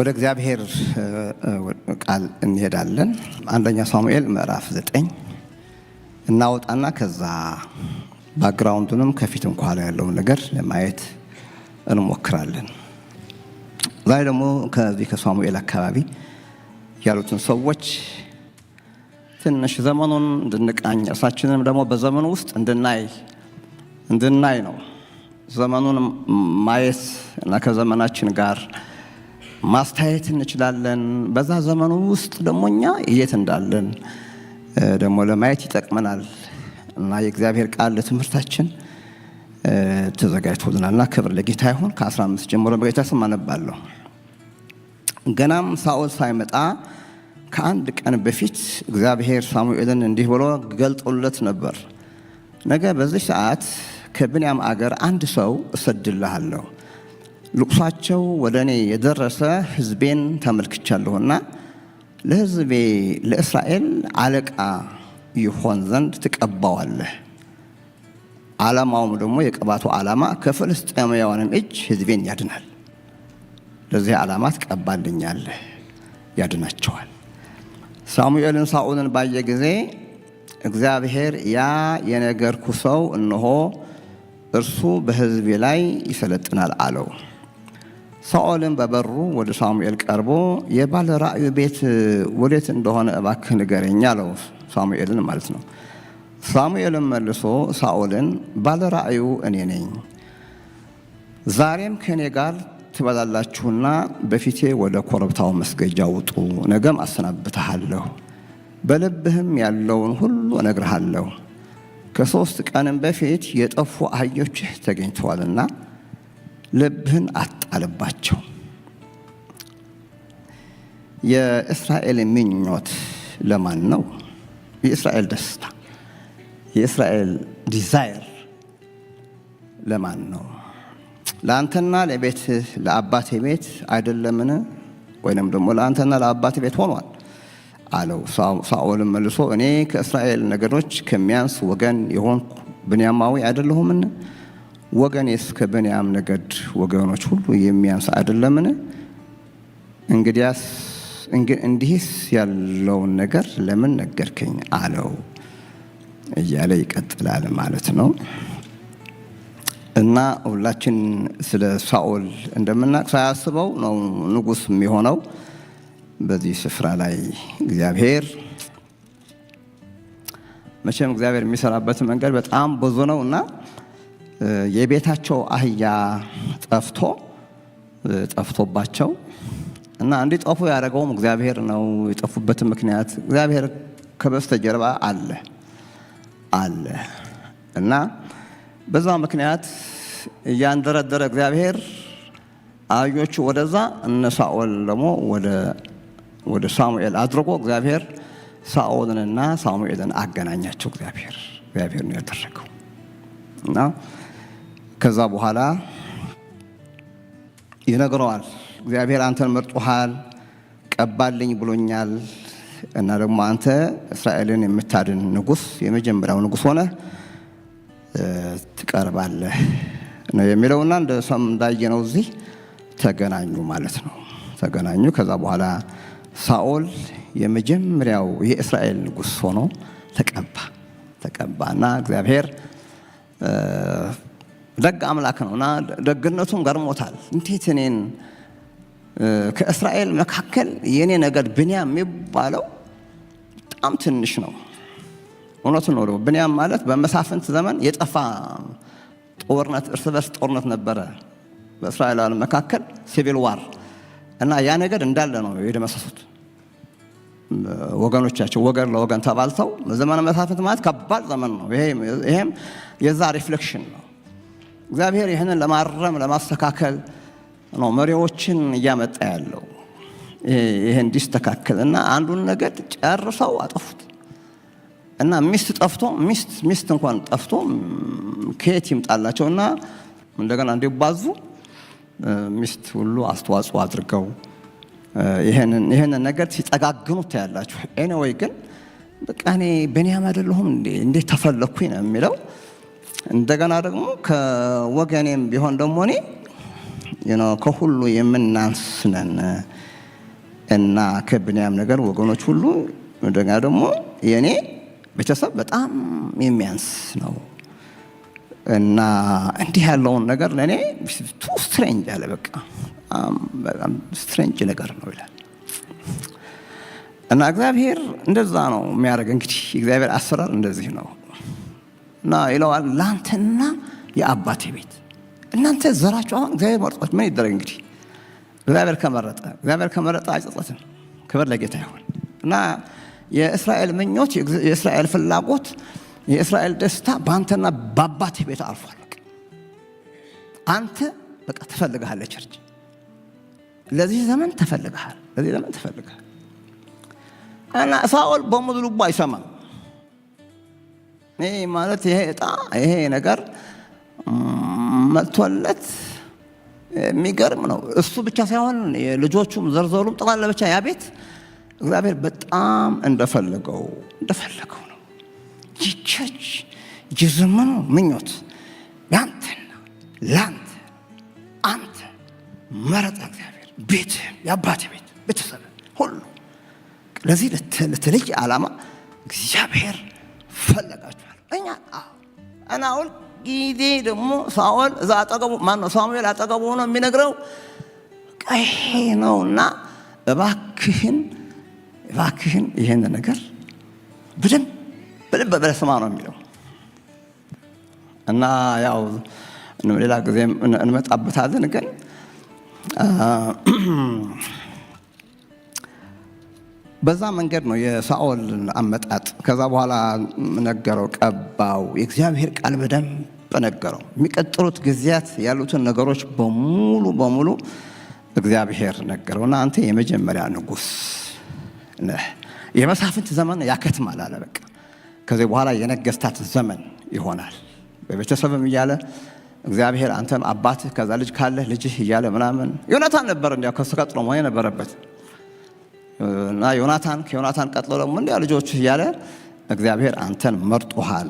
ወደ እግዚአብሔር ቃል እንሄዳለን። አንደኛ ሳሙኤል ምዕራፍ 9 እናወጣና ከዛ ባክግራውንዱንም ከፊትም ኋላ ያለውን ነገር ለማየት እንሞክራለን። ዛሬ ደግሞ ከዚህ ከሳሙኤል አካባቢ ያሉትን ሰዎች ትንሽ ዘመኑን እንድንቃኝ እርሳችንም ደግሞ በዘመኑ ውስጥ እንድናይ ነው። ዘመኑን ማየት እና ከዘመናችን ጋር ማስተያየት እንችላለን። በዛ ዘመኑ ውስጥ ደግሞ እኛ የት እንዳለን ደግሞ ለማየት ይጠቅመናል እና የእግዚአብሔር ቃል ለትምህርታችን ተዘጋጅቶልናልና ክብር ለጌታ ይሁን። ከ15 ጀምሮ በጌታ ስም አነባለሁ። ገናም ሳኦል ሳይመጣ ከአንድ ቀን በፊት እግዚአብሔር ሳሙኤልን እንዲህ ብሎ ገልጦለት ነበር። ነገ በዚህ ሰዓት ከብንያም አገር አንድ ሰው እሰድልሃለሁ። ልቅሷቸው ወደ እኔ የደረሰ ሕዝቤን ተመልክቻለሁና ለሕዝቤ ለእስራኤል አለቃ ይሆን ዘንድ ትቀባዋለህ። ዓላማውም ደግሞ የቅባቱ ዓላማ ከፍልስጤማውያንም እጅ ሕዝቤን ያድናል። ለዚህ ዓላማ ትቀባልኛለህ፣ ያድናቸዋል። ሳሙኤልን ሳኦልን ባየ ጊዜ እግዚአብሔር ያ የነገርኩ ሰው እነሆ እርሱ በሕዝቤ ላይ ይሰለጥናል አለው። ሳኦልም በበሩ ወደ ሳሙኤል ቀርቦ የባለ ራእዩ ቤት ወዴት እንደሆነ እባክህ ንገረኝ አለው። ሳሙኤልን ማለት ነው። ሳሙኤልም መልሶ ሳኦልን ባለ ራእዩ እኔ ነኝ። ዛሬም ከእኔ ጋር ትበላላችሁና በፊቴ ወደ ኮረብታው መስገጃ ውጡ። ነገም አሰናብትሃለሁ፣ በልብህም ያለውን ሁሉ እነግርሃለሁ። ከ3 ቀንም በፊት የጠፉ አህዮችህ ተገኝተዋልና ልብህን አጣልባቸው። የእስራኤል ምኞት ለማን ነው? የእስራኤል ደስታ፣ የእስራኤል ዲዛይር ለማን ነው? ለአንተና ለቤትህ ለአባቴ ቤት አይደለምን? ወይንም ደግሞ ለአንተና ለአባቴ ቤት ሆኗል አለው። ሳኦልም መልሶ እኔ ከእስራኤል ነገዶች ከሚያንስ ወገን የሆንኩ ብንያማዊ አይደለሁምን? ወገኔስ ከብንያም ነገድ ወገኖች ሁሉ የሚያንስ አይደለምን? እንዲህስ ያለውን ነገር ለምን ነገርከኝ አለው እያለ ይቀጥላል ማለት ነው። እና ሁላችን ስለ ሳኦል እንደምናውቅ ሳያስበው ነው ንጉሥ የሚሆነው። በዚህ ስፍራ ላይ እግዚአብሔር መቼም እግዚአብሔር የሚሰራበት መንገድ በጣም ብዙ ነው እና የቤታቸው አህያ ጠፍቶባቸው እና እንዲጠፉ ያደረገውም እግዚአብሔር ነው። የጠፉበትን ምክንያት እግዚአብሔር ከበስተጀርባ አለ እና በዛ ምክንያት እያንደረደረ እግዚአብሔር አህዮቹ ወደዛ እነ ሳኦል ደግሞ ወደ ሳሙኤል አድርጎ እግዚአብሔር ሳኦልንና ሳሙኤልን አገናኛቸው። እግዚአብሔር ነው ያደረገው እና ከዛ በኋላ ይነግረዋል። እግዚአብሔር አንተን መርጦሃል፣ ቀባልኝ ብሎኛል እና ደግሞ አንተ እስራኤልን የምታድን ንጉሥ፣ የመጀመሪያው ንጉሥ ሆነ ትቀርባለህ ነው የሚለውና እንዳየነው እዚህ ተገናኙ ማለት ነው። ተገናኙ። ከዛ በኋላ ሳኦል የመጀመሪያው የእስራኤል ንጉሥ ሆኖ ተቀባና እግዚአብሔር ደግ አምላክ ነውና ደግነቱን ገርሞታል። እንዴት እኔን ከእስራኤል መካከል የኔ ነገድ ብንያም የሚባለው በጣም ትንሽ ነው። እውነቱን ነው። ብንያም ማለት በመሳፍንት ዘመን የጠፋ ጦርነት፣ እርስ በርስ ጦርነት ነበረ በእስራኤላውያን መካከል ሲቪል ዋር እና ያ ነገድ እንዳለ ነው የደመሰሱት። ወገኖቻቸው ወገን ለወገን ተባልተው ዘመነ መሳፍንት ማለት ከባድ ዘመን ነው። ይሄም የዛ ሪፍሌክሽን ነው። እግዚአብሔር ይህንን ለማረም ለማስተካከል ነው መሪዎችን እያመጣ ያለው ይሄ እንዲስተካከል እና አንዱን ነገድ ጨርሰው አጠፉት እና ሚስት እንኳን ጠፍቶ ከየት ይምጣላቸውና እንደገና እንዲባዙ ሚስት ሁሉ አስተዋጽኦ አድርገው ይሄንን ነገር ሲጠጋግኑት ታያላችሁ። ኤኒዌይ ግን በቃ እኔ ብንያም አይደለሁም እንዴት ተፈለኩኝ ነው የሚለው። እንደገና ደግሞ ከወገኔም ቢሆን ደግሞ እኔ ከሁሉ የምናንስ ነን እና ከብንያም ነገር ወገኖች ሁሉ እንደገና ደግሞ የኔ ቤተሰብ በጣም የሚያንስ ነው እና እንዲህ ያለውን ነገር ለኔ ቱ ስትሬንጅ አለ። በጣም ስትሬንጅ ነገር ነው ይላል። እና እግዚአብሔር እንደዛ ነው የሚያደርግ። እንግዲህ እግዚአብሔር አሰራር እንደዚህ ነው እና ይለዋል ላንተና የአባቴ ቤት እናንተ ዘራችሁ አሁን እግዚአብሔር መርጧችሁ ምን ይደረግ እንግዲህ እግዚአብሔር ከመረጠ አይጸጸትም። ክብር ለጌታ ይሁን። እና የእስራኤል ምኞት፣ የእስራኤል ፍላጎት፣ የእስራኤል ደስታ በአንተና በአባቴ ቤት አልፏል። አንተ በቃ ተፈልገሃል፣ ለቸርች ለዚህ ዘመን ተፈልገሃል። እና ሳኦል በሙሉ ልቡ አይሰማም። ይሄ ማለት ይሄ ዕጣ ይሄ ነገር መጥቶለት የሚገርም ነው። እሱ ብቻ ሳይሆን የልጆቹም ዘርዘሩም ጠቅላላ ብቻ ያ ቤት እግዚአብሔር በጣም እንደፈለገው ነው። ይቸች የዘመኑ ምኞት ያንተና ላንተ አንተ መረጠ እግዚአብሔር ቤት የአባቴ ቤት ቤተሰብ ሁሉ ለዚህ ለተለየ ዓላማ እግዚአብሔር ፈለጋችኋል። እና አሁን ጊዜ ደግሞ ሳኦል እዛ አጠገቡ ሳሙኤል አጠገቡ ሆኖ የሚነግረው ይሄ ነውና እባክህን ይሄን ነገር በደንብ በልበ ስማ ነው የሚለው። እና ያው ሌላ ጊዜ እንመጣበታለን። ግን በዛ መንገድ ነው የሳኦል አመጣጥ። ከዛ በኋላ ነገረው፣ ቀባው። የእግዚአብሔር ቃል በደንብ ነገረው። የሚቀጥሉት ጊዜያት ያሉትን ነገሮች በሙሉ እግዚአብሔር ነገረውና አንተ የመጀመሪያ ንጉሥ ነህ። የመሳፍንት ዘመን ያከትማል አለ። በቃ ከዚህ በኋላ የነገስታት ዘመን ይሆናል። በቤተሰብም እያለ እግዚአብሔር አንተም አባትህ ከዛ ልጅ ካለህ ልጅህ እያለ ምናምን ዮናታን ነበር እንዲያው ከሱ ቀጥሎ መሆን የነበረበት እና ከዮናታን ቀጥሎ ደግሞ እንዲያ ልጆች እያለ እግዚአብሔር አንተን መርጦሃል፣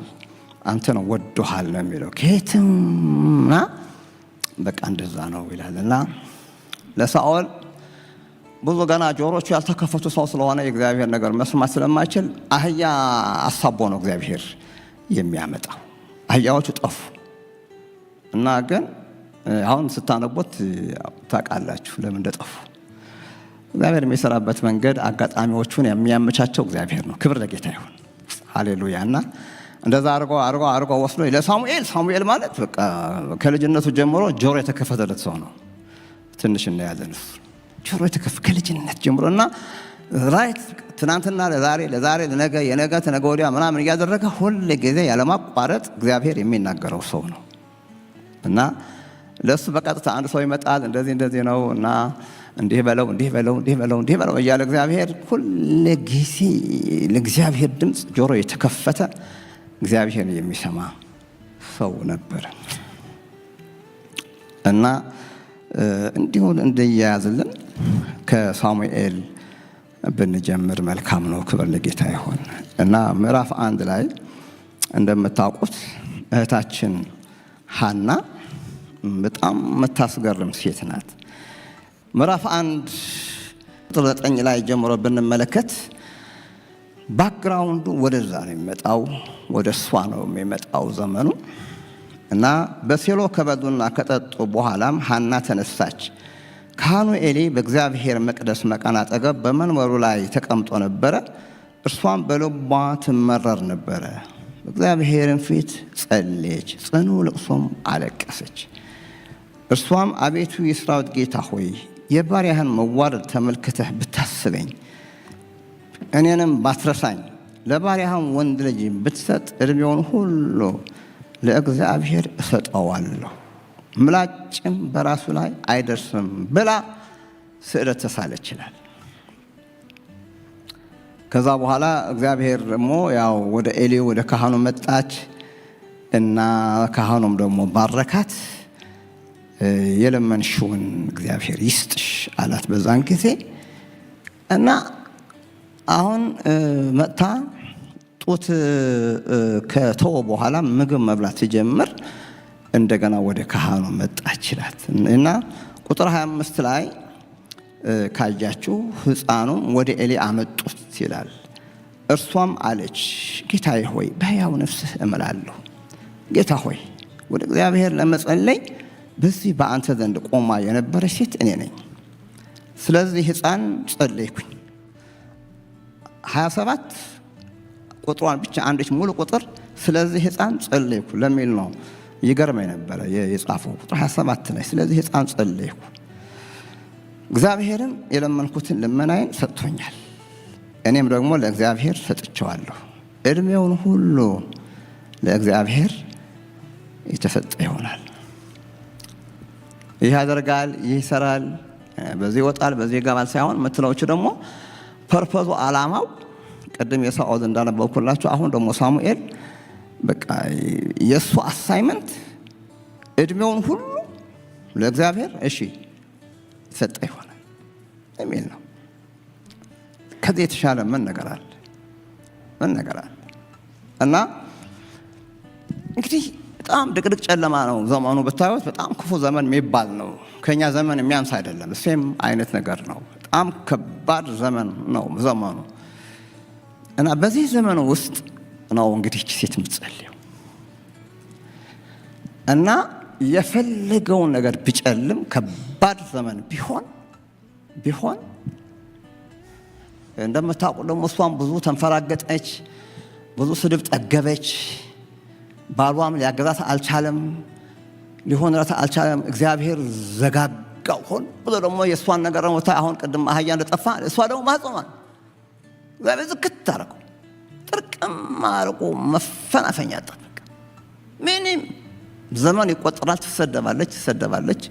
አንተን ወዶሃል ነው የሚለው። ከየትምና በቃ እንደዛ ነው ይላል። እና ለሳኦል ብዙ ገና ጆሮቹ ያልተከፈቱ ሰው ስለሆነ የእግዚአብሔር ነገር መስማት ስለማይችል አህያ አሳቦ ነው እግዚአብሔር የሚያመጣው። አህያዎቹ ጠፉ እና ግን አሁን ስታነቦት ታውቃላችሁ ለምን እንደጠፉ። እግዚአብሔር የሚሰራበት መንገድ አጋጣሚዎቹን የሚያመቻቸው እግዚአብሔር ነው። ክብር ለጌታ ይሁን። ሃሌሉያ። እና እንደዛ አርጎ ወስዶ ለሳሙኤል ማለት በቃ ከልጅነቱ ጀምሮ ጆሮ የተከፈተለት ሰው ነው። ትንሽ እናያለን እሱ ጆሮ ከልጅነት ጀምሮ እና ራይት ትናንትና ለዛሬ ለነገ የነገ ተነገ ወዲያ ምናምን እያደረገ ሁሉ ጊዜ ያለማቋረጥ እግዚአብሔር የሚናገረው ሰው ነው። እና ለሱ በቀጥታ አንድ ሰው ይመጣል፣ እንደዚህ ነው እና እንዲህ በለው እያለ እግዚአብሔር ሁሉ ጊዜ ለእግዚአብሔር ድምፅ ጆሮ የተከፈተ እግዚአብሔር የሚሰማ ሰው ነበር። እና እንዲሁ እንደያያዝልን ከሳሙኤል ብንጀምር መልካም ነው። ክብር ለጌታ ይሁን። እና ምዕራፍ 1 ላይ እንደምታውቁት እህታችን ሐና በጣም የምታስገርም ሴት ናት። ምዕራፍ 1 ቁጥር 9 ላይ ጀምሮ ብንመለከት ባክግራውንዱ ወደዛ ነው የሚመጣው፣ ወደ እሷ ነው የሚመጣው ዘመኑ። እና በሴሎ ከበሉና ከጠጡ በኋላም ሐና ተነሳች። ካህኑ ኤሊ በእግዚአብሔር መቅደስ መቃን አጠገብ በመንበሩ ላይ ተቀምጦ ነበረ። እርሷም በልቧ ትመረር ነበረ። በእግዚአብሔርም ፊት ጸለየች፣ ጽኑ ልቅሶም አለቀሰች። እርሷም አቤቱ የሠራዊት ጌታ ሆይ የባሪያህን መዋረድ ተመልክተህ ብታስበኝ፣ እኔንም ባትረሳኝ፣ ለባሪያህም ወንድ ልጅ ብትሰጥ ዕድሜውን ሁሉ ለእግዚአብሔር እሰጠዋለሁ፣ ምላጭም በራሱ ላይ አይደርስም ብላ ስዕለት ተሳለች ይላል። ከዛ በኋላ እግዚአብሔር ደግሞ ያው ወደ ኤሊ ወደ ካህኑ መጣች እና ካህኑም ደግሞ ባረካት። የለመንሽውን እግዚአብሔር ይስጥሽ አላት በዛን ጊዜ። እና አሁን መጥታ ጡት ከተወ በኋላ ምግብ መብላት ሲጀምር እንደገና ወደ ካህኑ መጣች ይላል። እና ቁጥር 25 ላይ ካያችሁ ሕፃኑም ወደ ኤሊ አመጡት ይላል። እርሷም አለች ጌታዬ ሆይ በሕያው ነፍስህ እምላለሁ ጌታ ሆይ ወደ እግዚአብሔር ለመጸለይ በዚህ በአንተ ዘንድ ቆማ የነበረች ሴት እኔ ነኝ። ስለዚህ ሕፃን ጸለይኩኝ። 27 ቁጥሯን ብቻ አንዲት ሙሉ ቁጥር ስለዚህ ሕፃን ጸለይኩ ለሚል ነው ይገርመኝ ነበረ የጻፈው ቁጥር 27 ላይ ስለዚህ ሕፃን ጸለይኩ እግዚአብሔርም የለመንኩትን ልመናዬን ሰጥቶኛል፣ እኔም ደግሞ ለእግዚአብሔር ሰጥቼዋለሁ። እድሜውን ሁሉ ለእግዚአብሔር የተሰጠ ይሆናል። ይህ ያደርጋል፣ ይህ ይሰራል፣ በዚህ ይወጣል፣ በዚህ ይገባል ሳይሆን ምትለውች ደግሞ ፐርፐዙ ዓላማው ቅድም የሳኦል እንዳነበብኩላችሁ አሁን ደግሞ ሳሙኤል በቃ የሱ አሳይመንት እድሜውን ሁሉ ለእግዚአብሔር እሺ ሰጠ ይሆናል የሚል ነው። ከዚህ የተሻለ ምን ነገር አለ? እና እንግዲህ በጣም ድቅድቅ ጨለማ ነው ዘመኑ ብታዩት፣ በጣም ክፉ ዘመን የሚባል ነው። ከኛ ዘመን የሚያንስ አይደለም። ሴም አይነት ነገር ነው። በጣም ከባድ ዘመን ነው ዘመኑ። እና በዚህ ዘመን ውስጥ ነው እንግዲህ ሴት የምትጸልየው እና የፈለገውን ነገር ቢጨልም ከባድ ዘመን ቢሆን እንደምታውቁ ደግሞ እሷም ብዙ ተንፈራገጠች፣ ብዙ ስድብ ጠገበች። ባሏም ሊያገዛት አልቻለም፣ ሊሆንላት አልቻለም። እግዚአብሔር ዘጋጋው። ሆን ብሎ ደግሞ የእሷን ነገር ነው አሁን ቅድም አህያ እንደጠፋ እሷ ደግሞ ማጾማል እግዚአብሔር ዝክት አደረገው፣ ጥርቅም አድርጎ መፈናፈኛ ጠበቀ። ምንም ዘመን ይቆጠራል። ትሰደባለች።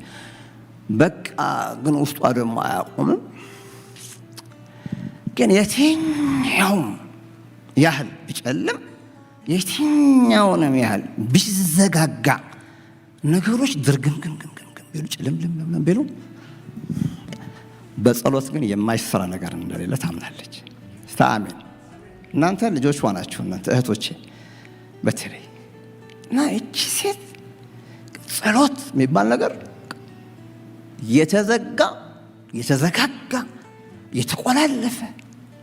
በቃ ግን ውስጧ ደግሞ አያቆምም። ግን የትኛውም ያህል ቢጨልም የትኛውንም ያህል ቢዘጋጋ ነገሮች ድርግምግምግም ቢሉ ጭልምልም ቢሉ በጸሎት ግን የማይሰራ ነገር እንደሌለ ታምናለች። አሜን። እናንተ ልጆች ሆናችሁ እናንተ እህቶቼ በተለይ እና እቺ ሴት ጸሎት የሚባል ነገር የተዘጋጋ የተቆላለፈ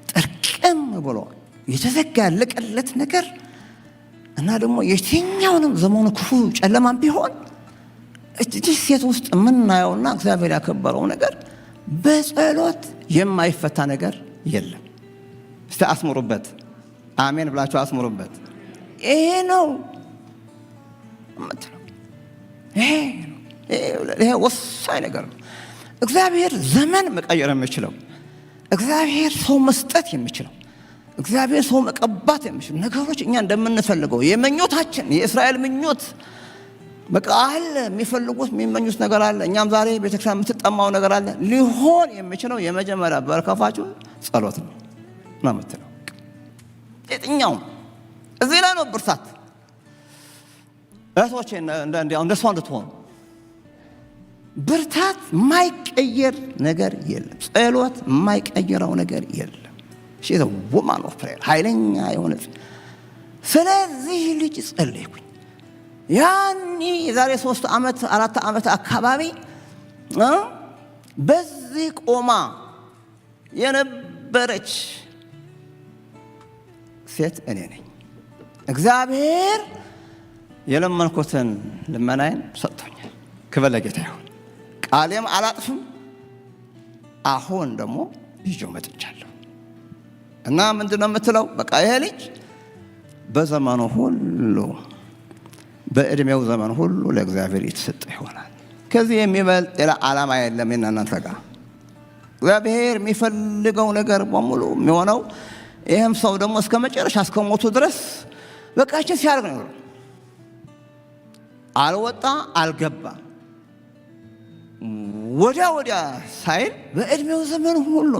ጥርቅም ብሎ የተዘጋ ያለቀለት ነገር እና ደግሞ የትኛውንም ዘመኑ ክፉ ጨለማም ቢሆን እቺ ሴት ውስጥ የምናየውና እግዚአብሔር ያከበረው ነገር በጸሎት የማይፈታ ነገር የለም። እስቲ አስምሩበት። አሜን ብላችሁ አስምሩበት። ይሄ ነው የምትለው። ይሄ ወሳኝ ነገር ነው። እግዚአብሔር ዘመን መቀየር የሚችለው፣ እግዚአብሔር ሰው መስጠት የሚችለው፣ እግዚአብሔር ሰው መቀባት የሚችለው ነገሮች እኛ እንደምንፈልገው የመኞታችን የእስራኤል ምኞት በቃ አለ። የሚፈልጉት የሚመኙት ነገር አለ። እኛም ዛሬ ቤተክርስቲያን የምትጠማው ነገር አለ። ሊሆን የሚችለው የመጀመሪያ በር ከፋችሁ ጸሎት ነው የምትለው። የትኛውም እዚህ ላይ ነው ብርታት። እህቶቼ እንደሷ እንድትሆኑ ብርታት የማይቀየር ነገር የለም። ጸሎት የማይቀየረው ነገር የለም። ሺዘ ውማን ኦፍ ፕሬየር ኃይለኛ የሆነ ስለዚህ ልጅ ጸለይኩኝ። ያኔ የዛሬ 3 ዓመት 4 ዓመት አካባቢ በዚህ ቆማ የነበረች ሴት እኔ ነኝ። እግዚአብሔር የለመንኩትን ልመናዬን ሰጥቶኛል። ክብር ለጌታ ይሁን። ቃሌም አላጥፍም። አሁን ደግሞ ይዤው መጥቻለሁ እና ምንድነው የምትለው? በቃ ይሄ ልጅ በዘመኑ ሁሉ በእድሜው ዘመን ሁሉ ለእግዚአብሔር የተሰጠ ይሆናል። ከዚህ የሚበልጥ ሌላ ዓላማ የለም። እናንተ ጋር እግዚአብሔር የሚፈልገው ነገር በሙሉ የሚሆነው ይህም ሰው ደግሞ እስከ መጨረሻ እስከ ሞቱ ድረስ በቃችን ሲያደርግ ነው። አልወጣ አልገባ ወዲያ ሳይል በእድሜው ዘመን ሁሉ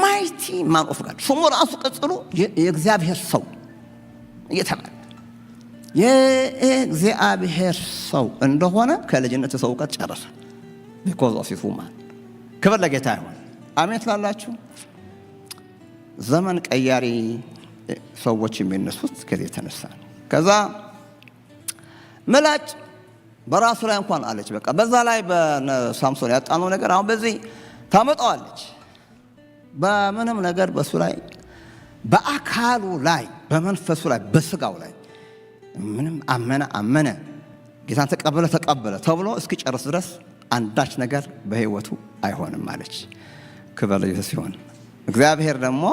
ማይቲ ማን ኦፍ ጋድ ስሙ ራሱ ቀጽሉ የእግዚአብሔር ሰው እየተባለ የእግዚአብሔር ሰው እንደሆነ ከልጅነት ሰው እውቀት ጨረሰ። because of his woman። ክብር ለጌታ ይሁን። አሜን ትላላችሁ። ዘመን ቀያሪ ሰዎች የሚነሱት ከዚህ የተነሳ ነው። ከዛ ምላጭ በራሱ ላይ እንኳን አለች። በቃ በዛ ላይ በሳምሶን ያጣነው ነገር አሁን በዚህ ታመጣዋለች። በምንም ነገር በሱ ላይ በአካሉ ላይ በመንፈሱ ላይ በስጋው ላይ ምንም አመነ ጌታን ተቀበለ ተብሎ እስኪጨርስ ድረስ አንዳች ነገር በህይወቱ አይሆንም አለች። ክብር ለኢየሱስ ይሁን። እግዚአብሔር ደግሞ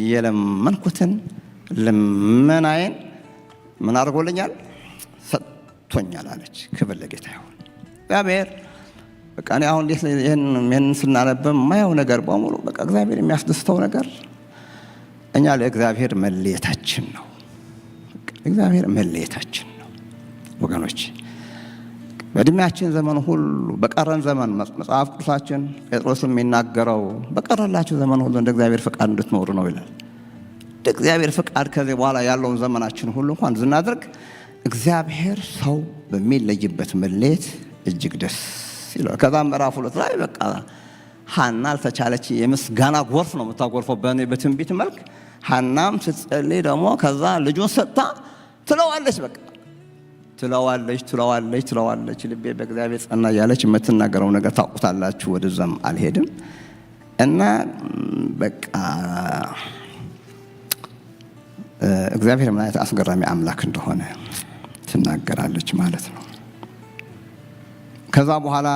የለመንኩትን ልመናዬን ምን አድርጎልኛል? ሰጥቶኛል አለች። ክብር ለጌታ ይሁን። እግዚአብሔር በቃ እኔ አሁን ይህን ስናነበብ የማየው ነገር በሙሉ በቃ እግዚአብሔር የሚያስደስተው ነገር እኛ ለእግዚአብሔር መለየታችን ነው። እግዚአብሔር መለየታችን ነው ወገኖች። በእድሜያችን ዘመን ሁሉ በቀረን ዘመን መጽሐፍ ቅዱሳችን ጴጥሮስም የሚናገረው በቀረላችሁ ዘመን ሁሉ እንደ እግዚአብሔር ፈቃድ እንድትኖሩ ነው ይላል። እንደ እግዚአብሔር ፈቃድ ከዚህ በኋላ ያለውን ዘመናችን ሁሉ እንኳን ዝናደርግ እግዚአብሔር ሰው በሚለይበት መለየት እጅግ ደስ ይላል። ከዛ ምዕራፍ 2 ላይ በቃ ሐና አልተቻለች፣ የምስጋና ጎርፍ ነው የምታጎርፈው በትንቢት መልክ። ሐናም ስትጸልይ ደግሞ ከዛ ልጁን ሰጥታ ትለዋለች። በቃ ትለዋለች ልቤ በእግዚአብሔር ጸና እያለች የምትናገረው ነገር ታውቁታላችሁ። ወደዛም አልሄድም እና በቃ እግዚአብሔር ምን አይነት አስገራሚ አምላክ እንደሆነ ትናገራለች ማለት ነው። ከዛ በኋላ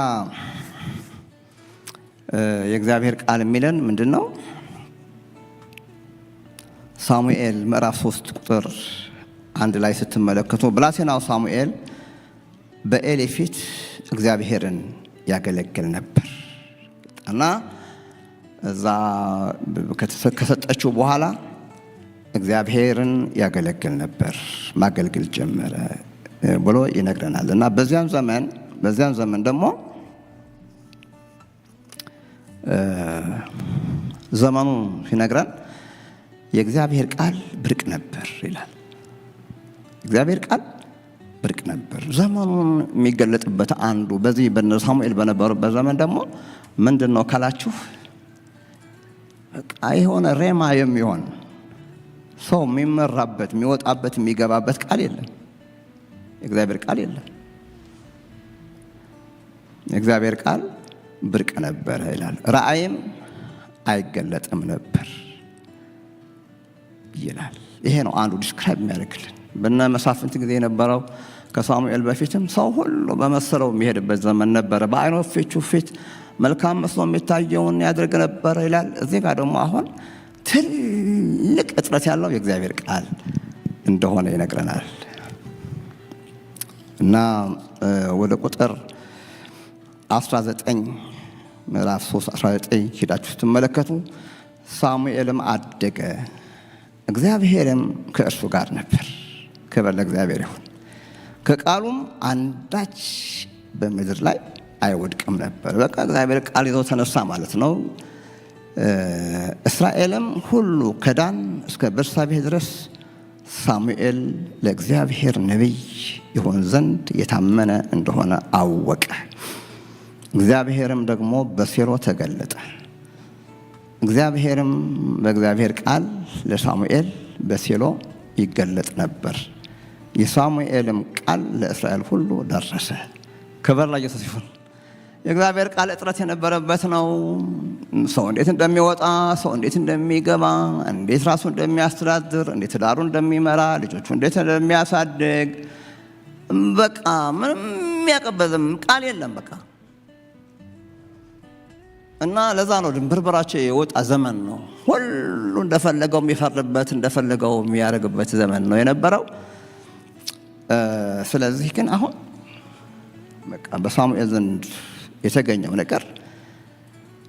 የእግዚአብሔር ቃል የሚለን ምንድነው? ሳሙኤል ምዕራፍ 3 ቁጥር 1 ላይ ስትመለከቱ ብላቴናው ሳሙኤል በኤሊ ፊት እግዚአብሔርን ያገለግል ነበር እና እዛ ከሰጠችው በኋላ እግዚአብሔርን ያገለግል ነበር፣ ማገልገል ጀመረ ብሎ ይነግረናል። እና በዚያን ዘመን ደግሞ ዘመኑ ሲነግረን የእግዚአብሔር ቃል ብርቅ ነበር ይላል። እግዚአብሔር ቃል ብርቅ ነበር። ዘመኑን የሚገለጥበት አንዱ በዚህ በሳሙኤል በነበሩበት ዘመን ደግሞ ምንድነው ካላችሁ በቃ የሆነ ሬማ የሚሆን ሰው የሚመራበት የሚወጣበት የሚገባበት ቃል የለም። የእግዚአብሔር ቃል የለም። የእግዚአብሔር ቃል ብርቅ ነበር ይላል። ራእይም አይገለጥም ነበር ይላል። ይሄ ነው አንዱ ዲስክራይብ የሚያደርግልን። በእነ መሳፍንት ጊዜ የነበረው ከሳሙኤል በፊትም ሰው ሁሉ በመሰለው የሚሄድበት ዘመን ነበረ። በዓይኖቹ ፊት መልካም መስሎ የሚታየውን ያደርግ ነበር ይላል። እዚህ ጋር ደግሞ አሁን ትልቅ እጥረት ያለው የእግዚአብሔር ቃል እንደሆነ ይነግረናል። እና ወደ ቁጥር 19 ምዕራፍ 3:19 ሄዳችሁ ስትመለከቱ ሳሙኤልም አደገ፣ እግዚአብሔርም ከእርሱ ጋር ነበር። ክብር ለእግዚአብሔር ይሁን። ከቃሉም አንዳች በምድር ላይ አይወድቅም ነበር። በቃ እግዚአብሔር ቃል ይዞ ተነሳ ማለት ነው። እስራኤልም ሁሉ ከዳን እስከ ቤርሳቤህ ድረስ ሳሙኤል ለእግዚአብሔር ነቢይ ይሆን ዘንድ የታመነ እንደሆነ አወቀ። እግዚአብሔርም ደግሞ በሴሎ ተገለጠ። እግዚአብሔርም በእግዚአብሔር ቃል ለሳሙኤል በሴሎ ይገለጥ ነበር። የሳሙኤልም ቃል ለእስራኤል ሁሉ ደረሰ። ክብር ለኢየሱስ ይሁን። የእግዚአብሔር ቃል እጥረት የነበረበት ነው። ሰው እንዴት እንደሚወጣ፣ ሰው እንዴት እንደሚገባ፣ እንዴት ራሱ እንደሚያስተዳድር፣ እንዴት ዳሩ እንደሚመራ፣ ልጆቹ እንዴት እንደሚያሳድግ በቃ ምንም የሚያቀበዝም ቃል የለም በቃ። እና ለዛ ነው ድንብርብራቸው የወጣ ዘመን ነው። ሁሉ እንደፈለገው የሚፈርድበት እንደፈለገው የሚያደርግበት ዘመን ነው የነበረው። ስለዚህ ግን አሁን በቃ በሳሙኤል ዘንድ የተገኘው ነገር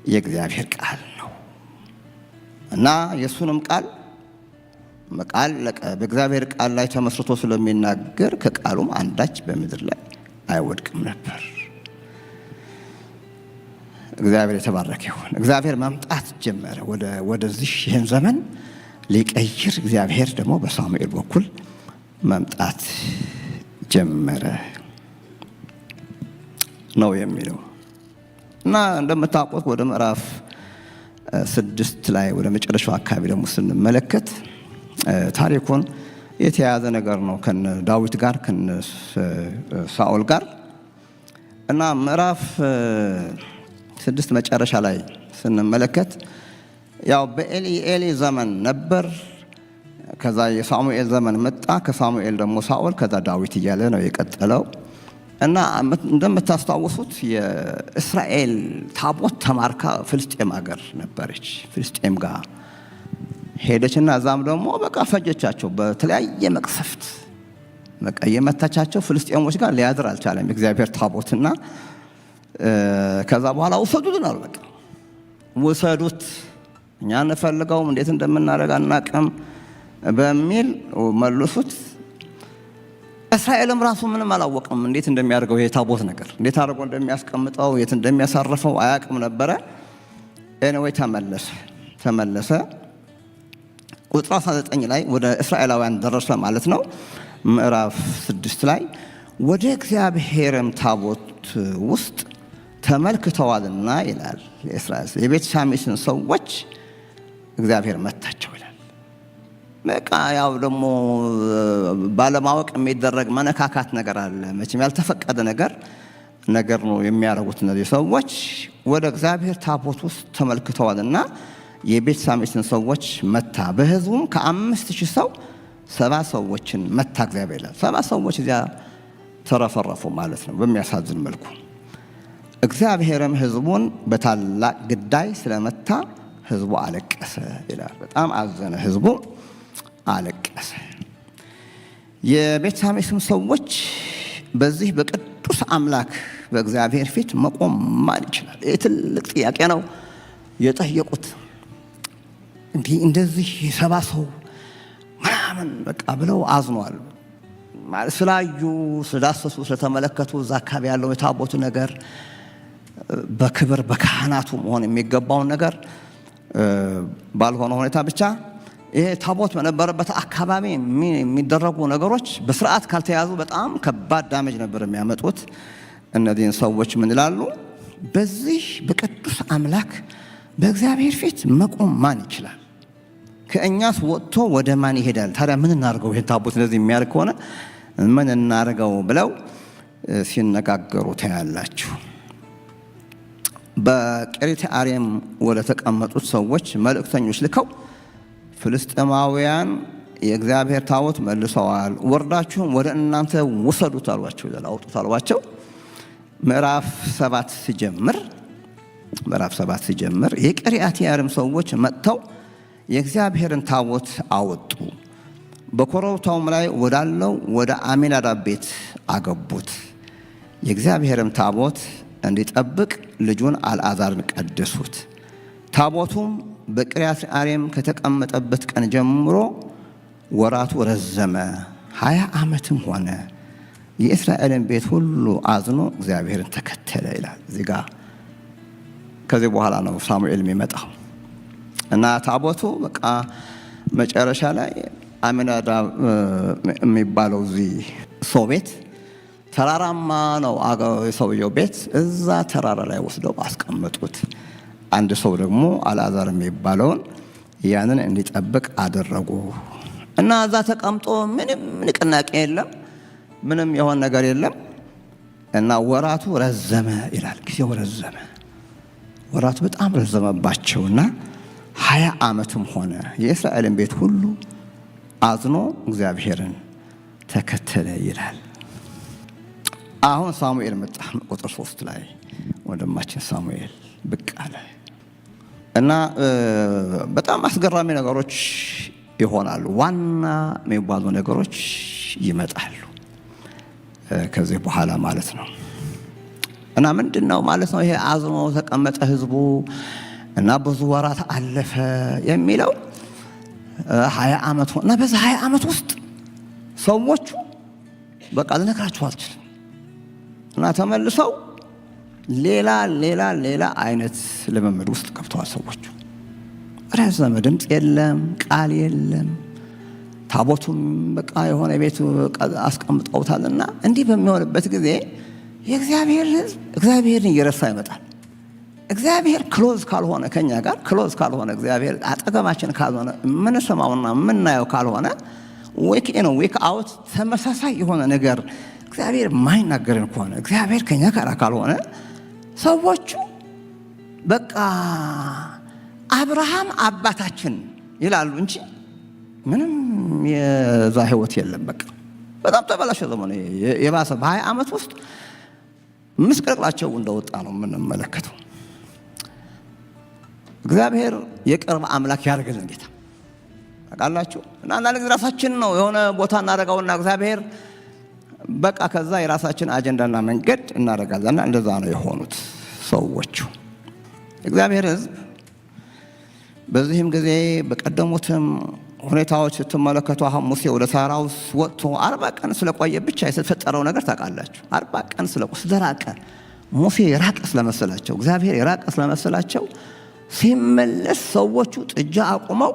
የእግዚአብሔር ቃል ነው እና የእሱንም ቃል በእግዚአብሔር ቃል ላይ ተመስርቶ ስለሚናገር ከቃሉም አንዳች በምድር ላይ አይወድቅም ነበር። እግዚአብሔር የተባረከ ይሁን። እግዚአብሔር መምጣት ጀመረ ወደዚህ ይህን ዘመን ሊቀይር። እግዚአብሔር ደግሞ በሳሙኤል በኩል መምጣት ጀመረ ነው የሚለው እና እንደምታውቁት ወደ ምዕራፍ 6 ላይ ወደ መጨረሻው አካባቢ ደግሞ ስንመለከት ታሪኩን የተያያዘ ነገር ነው ከነ ዳዊት ጋር ከነ ሳኦል ጋር እና ምዕራፍ 6 መጨረሻ ላይ ስንመለከት ያው በኤሊ ዘመን ነበር። ከዛ የሳሙኤል ዘመን መጣ። ከሳሙኤል ደግሞ ሳኦል፣ ከዛ ዳዊት እያለ ነው የቀጠለው። እና እንደምታስታውሱት የእስራኤል ታቦት ተማርካ ፍልስጤም ሀገር ነበረች። ፍልስጤም ጋር ሄደችና እዛም ደግሞ በቃ ፈጀቻቸው በተለያየ መቅሰፍት። በቃ የመታቻቸው ፍልስጤሞች ጋር ሊያድር አልቻለም የእግዚአብሔር ታቦትና ከዛ በኋላ ውሰዱት አሉ። በቃ ውሰዱት፣ እኛ እንፈልገውም፣ እንዴት እንደምናደርግ አናውቅም በሚል መልሱት። እስራኤልም ራሱ ምንም አላወቅም እንዴት እንደሚያደርገው ይሄ ታቦት ነገር እንዴት አድርጎ እንደሚያስቀምጠው የት እንደሚያሳርፈው አያውቅም ነበረ። ኤኒዌይ ተመለሰ። ቁጥር 19 ላይ ወደ እስራኤላውያን ደረሰ ማለት ነው። ምዕራፍ 6 ላይ ወደ እግዚአብሔርም ታቦት ውስጥ ተመልክተዋልና ይላል የእስራኤል የቤት ሳሚስን ሰዎች እግዚአብሔር መታቸው ይላል። በቃ ያው ደግሞ ባለማወቅ የሚደረግ መነካካት ነገር አለ። መቼም ያልተፈቀደ ነገር ነው የሚያደርጉት እነዚህ ሰዎች። ወደ እግዚአብሔር ታቦት ውስጥ ተመልክተዋልና የቤት ሳሚስን ሰዎች መታ። በሕዝቡም ከ5000 ሰው 70 ሰዎችን መታ እግዚአብሔር ይላል። 70 ሰዎች እዚያ ተረፈረፉ ማለት ነው በሚያሳዝን መልኩ። እግዚአብሔርም ሕዝቡን በታላቅ ግዳይ ስለመታ ሕዝቡ አለቀሰ ይላል። በጣም አዘነ፣ ሕዝቡ አለቀሰ። የቤት ሳሚስም ሰዎች በዚህ በቅዱስ አምላክ በእግዚአብሔር ፊት መቆም ማን ይችላል? ይህ ትልቅ ጥያቄ ነው የጠየቁት። እንዲህ እንደዚህ 70 ሰው ምናምን በቃ ብለው አዝኗል ማለት ስላዩ፣ ስዳሰሱ፣ ስለተመለከቱ እዛ አካባቢ ያለው የታቦቱ ነገር በክብር በካህናቱ መሆን የሚገባውን ነገር ባልሆነ ሁኔታ ብቻ ይሄ ታቦት በነበረበት አካባቢ የሚደረጉ ነገሮች በስርዓት ካልተያዙ በጣም ከባድ ዳሜጅ ነበር የሚያመጡት። እነዚህን ሰዎች ምን ይላሉ? በዚህ በቅዱስ አምላክ በእግዚአብሔር ፊት መቆም ማን ይችላል? ከእኛስ ወጥቶ ወደ ማን ይሄዳል? ታዲያ ምን እናርገው? ይሄን ታቦት እንደዚህ የሚያርግ ከሆነ ምን እናርገው ብለው ሲነጋገሩ ታያላችሁ። በቂርያትይዓሪም ወደ ተቀመጡት ሰዎች መልእክተኞች ልከው ፍልስጤማውያን የእግዚአብሔር ታቦት መልሰዋል፣ ወርዳችሁም ወደ እናንተ ውሰዱት አሏቸው፣ አውጡት አሏቸው። ምዕራፍ 7 ሲጀምር የቂርያትይዓሪም ሰዎች መጥተው የእግዚአብሔርን ታቦት አወጡ፣ በኮረብታውም ላይ ወዳለው ወደ አሚናዳብ ቤት አገቡት። የእግዚአብሔርም ታቦት እንዲጠብቅ ልጁን አልዓዛርን ቀደሱት። ታቦቱም በቂርያትይዓሪም ከተቀመጠበት ቀን ጀምሮ ወራቱ ረዘመ፣ 20 ዓመትም ሆነ። የእስራኤልን ቤት ሁሉ አዝኖ እግዚአብሔርን ተከተለ ይላል። እዚህ ጋር ከዚህ በኋላ ነው ሳሙኤል የሚመጣው እና ታቦቱ በቃ መጨረሻ ላይ አሚናዳብ የሚባለው እዚህ ሰው ቤት ተራራማ ነው የሰውየው ቤት፣ እዛ ተራራ ላይ ወስደው አስቀመጡት። አንድ ሰው ደግሞ አልዓዛር የሚባለውን ያንን እንዲጠብቅ አደረጉ እና እዛ ተቀምጦ ምንም ንቅናቄ የለም፣ ምንም የሆነ ነገር የለም እና ወራቱ ረዘመ ይላል። ጊዜው ረዘመ፣ ወራቱ በጣም ረዘመባቸውና 20 ዓመትም ሆነ። የእስራኤልን ቤት ሁሉ አዝኖ እግዚአብሔርን ተከተለ ይላል። አሁን ሳሙኤል መጣ። ቁጥር 3 ላይ ወንድማችን ሳሙኤል ብቅ አለ እና በጣም አስገራሚ ነገሮች ይሆናሉ። ዋና የሚባሉ ነገሮች ይመጣሉ ከዚህ በኋላ ማለት ነው። እና ምንድነው ማለት ነው ይሄ አዝኖ ተቀመጠ ህዝቡ እና ብዙ ወራት አለፈ የሚለው 20 ዓመት እና በዛ 20 ዓመት ውስጥ ሰዎቹ በቃ ልነግራችሁ አልችልም እና ተመልሰው ሌላ አይነት ልምምድ ውስጥ ገብተዋል ሰዎቹ። ረዘመ፣ ድምፅ የለም፣ ቃል የለም። ታቦቱም በቃ የሆነ ቤቱ አስቀምጠውታልና እንዲህ በሚሆንበት ጊዜ የእግዚአብሔር ሕዝብ እግዚአብሔርን እየረሳ ይመጣል። እግዚአብሔር ክሎዝ ካልሆነ ከኛ ጋር ክሎዝ ካልሆነ እግዚአብሔር አጠገባችን ካልሆነ የምንሰማውና የምናየው ካልሆነ ዌክ ኢን ዌክ አውት ተመሳሳይ የሆነ ነገር እግዚአብሔር የማይናገረን ከሆነ እግዚአብሔር ከኛ ጋር ካልሆነ ሰዎቹ በቃ አብርሃም አባታችን ይላሉ እንጂ ምንም የዛ ህይወት የለም። በቃ በጣም ተበላሸ ዘመኑ። የባሰ በ20 ዓመት ውስጥ ምስቅልቅላቸው እንደወጣ ነው የምንመለከተው። እግዚአብሔር የቅርብ አምላክ ያደርግልን ጌታ ታውቃላችሁ። እና አንዳንድ ጊዜ ራሳችን ነው የሆነ ቦታ እናደርገውና እግዚአብሔር በቃ ከዛ የራሳችን አጀንዳና መንገድ እናደርጋለንና እንደዛ ነው የሆኑት ሰዎቹ። እግዚአብሔር ሕዝብ በዚህም ጊዜ በቀደሙትም ሁኔታዎች ስትመለከቱ አሁን ሙሴ ወደ ተራራው ወጥቶ 40 ቀን ስለቆየ ብቻ የተፈጠረው ነገር ታውቃላችሁ። 40 ቀን ስለራቀ ሙሴ የራቀ ስለመሰላቸው እግዚአብሔር የራቀ ስለመሰላቸው ሲመለስ ሰዎቹ ጥጃ አቁመው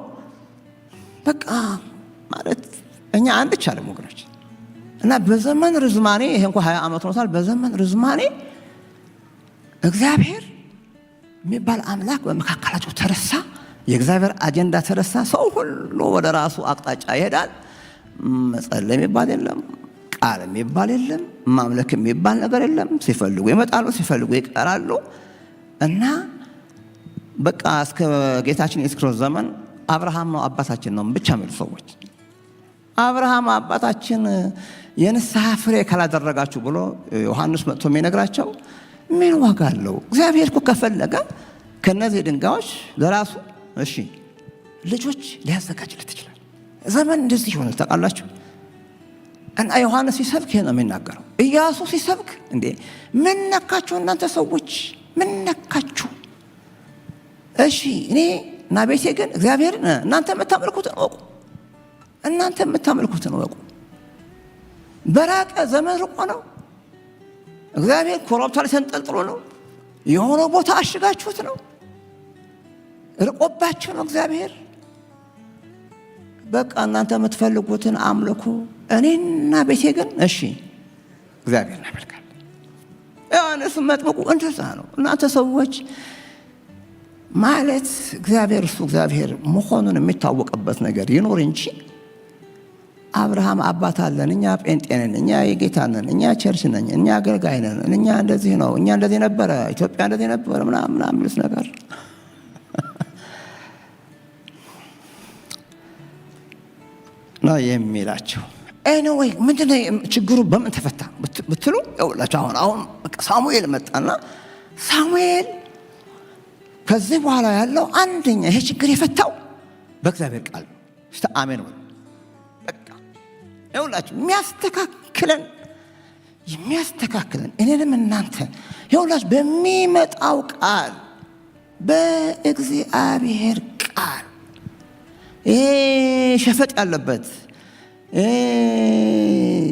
በቃ ማለት እኛ አንድ ቻለም ወገኖች። እና በዘመን ርዝማኔ ይሄ እንኳን 20 ዓመት ሆኖታል። በዘመን ርዝማኔ እግዚአብሔር የሚባል አምላክ በመካከላቸው ተረሳ። የእግዚአብሔር አጀንዳ ተረሳ። ሰው ሁሉ ወደ ራሱ አቅጣጫ ይሄዳል። መጸለይ የሚባል የለም፣ ቃል የሚባል የለም፣ ማምለክ የሚባል ነገር የለም። ሲፈልጉ ይመጣሉ፣ ሲፈልጉ ይቀራሉ። እና በቃ እስከ ጌታችን ኢየሱስ ክርስቶስ ዘመን አብርሃም ነው አባታችን ነው ብቻ የሚሉ ሰዎች አብርሃም አባታችን የንስሐ ፍሬ ካላደረጋችሁ ብሎ ዮሐንስ መጥቶ የሚነግራቸው ምን ዋጋ አለው? እግዚአብሔር እኮ ከፈለገ ከነዚህ ድንጋዮች ለራሱ እሺ ልጆች ሊያዘጋጅለት ይችላል። ዘመን እንደዚህ ሆነ ታውቃላችሁ። እና ዮሐንስ ሲሰብክ ነው የሚናገረው። ኢያሱ ሲሰብክ እንዴ ምን ነካችሁ እናንተ ሰዎች ምን ነካችሁ? እሺ እኔ እና ቤቴ ግን እግዚአብሔርን እናንተ የምታመልኩትን እወቁ፣ እናንተ የምታመልኩትን እወቁ። በራቀ ዘመን ርቆ ነው እግዚአብሔር ኮረብታ ላይ ተንጠልጥሎ ነው የሆነ ቦታ አሽጋችሁት ነው ርቆባችሁ ነው እግዚአብሔር። በቃ እናንተ የምትፈልጉትን አምልኩ፣ እኔና ቤቴ ግን እሺ እግዚአብሔር እናመልካለን። ዮሐንስ መጥምቁ እንደዛ ነው። እናንተ ሰዎች ማለት እግዚአብሔር እሱ እግዚአብሔር መሆኑን የሚታወቅበት ነገር ይኖር እንጂ አብርሃም አባት አለን፣ እኛ ጴንጤ ነን፣ እኛ የጌታ ነን፣ እኛ ቸርች ነን፣ እኛ አገልጋይ ነን፣ እኛ እንደዚህ ነው፣ እኛ እንደዚህ ነበረ፣ ኢትዮጵያ እንደዚህ ነበረ ምናምን የሚሉት ነገር ነው የሚላቸው። ኤኒዌይ ምንድነው ችግሩ? በምን ተፈታ ብትሉ ይኸውላችሁ አሁን ሳሙኤል መጣና ሳሙኤል ከዚህ በኋላ ያለው አንደኛ ይሄ ችግር የፈታው በእግዚአብሔር ቃል ነው። እስቲ አሜን ወይ? በቃ ይኸውላችሁ የሚያስተካክለን እኔንም እናንተ ይኸውላችሁ በሚመጣው ቃል በእግዚአብሔር ቃል ይሄ ሸፈጥ ያለበት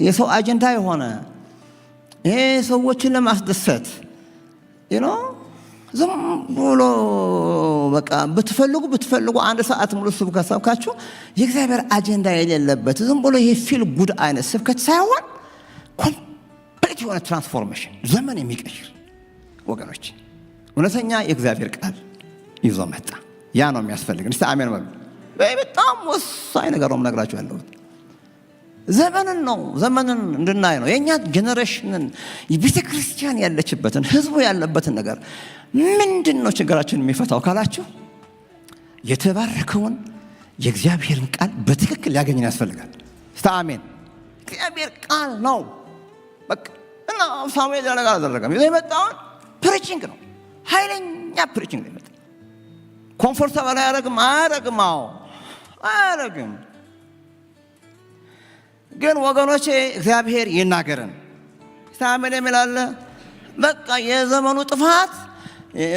የሰው አጀንዳ የሆነ ይሄ ሰዎችን ለማስደሰት ዝም ብሎ በቃ ብትፈልጉ አንድ ሰዓት ሙሉ ስብከት ሰብካችሁ የእግዚአብሔር አጀንዳ የሌለበት ዝም ብሎ ይሄ ፊል ጉድ አይነት ስብከት ሳይሆን ኮምፕሊት የሆነ ትራንስፎርሜሽን ዘመን የሚቀይር ወገኖች እውነተኛ የእግዚአብሔር ቃል ይዞ መጣ። ያ ነው የሚያስፈልግ። እስቲ አሜን በሉ። በጣም ወሳኝ ነገር ነው የምነግራችሁ ያለሁት። ዘመንን እንድናይ ነው። የኛ ጄኔሬሽንን የቤተ ክርስቲያን ያለችበትን ህዝቡ ያለበትን ነገር ምንድን ነው ችግራችን የሚፈታው ካላችሁ የተባረከውን የእግዚአብሔርን ቃል በትክክል ሊያገኝን ያስፈልጋል። እስቲ አሜን። እግዚአብሔር ቃል ነው በቃ። እና ሳሙኤል ያለ ቃል አደረገም። ይዘው የመጣውን ፕሪቺንግ ነው፣ ኃይለኛ ፕሪቺንግ ነው የመጣው። ኮምፎርታብል አያረግም። ግን ወገኖቼ እግዚአብሔር ይናገረን። ታመነ ይላል። በቃ የዘመኑ ጥፋት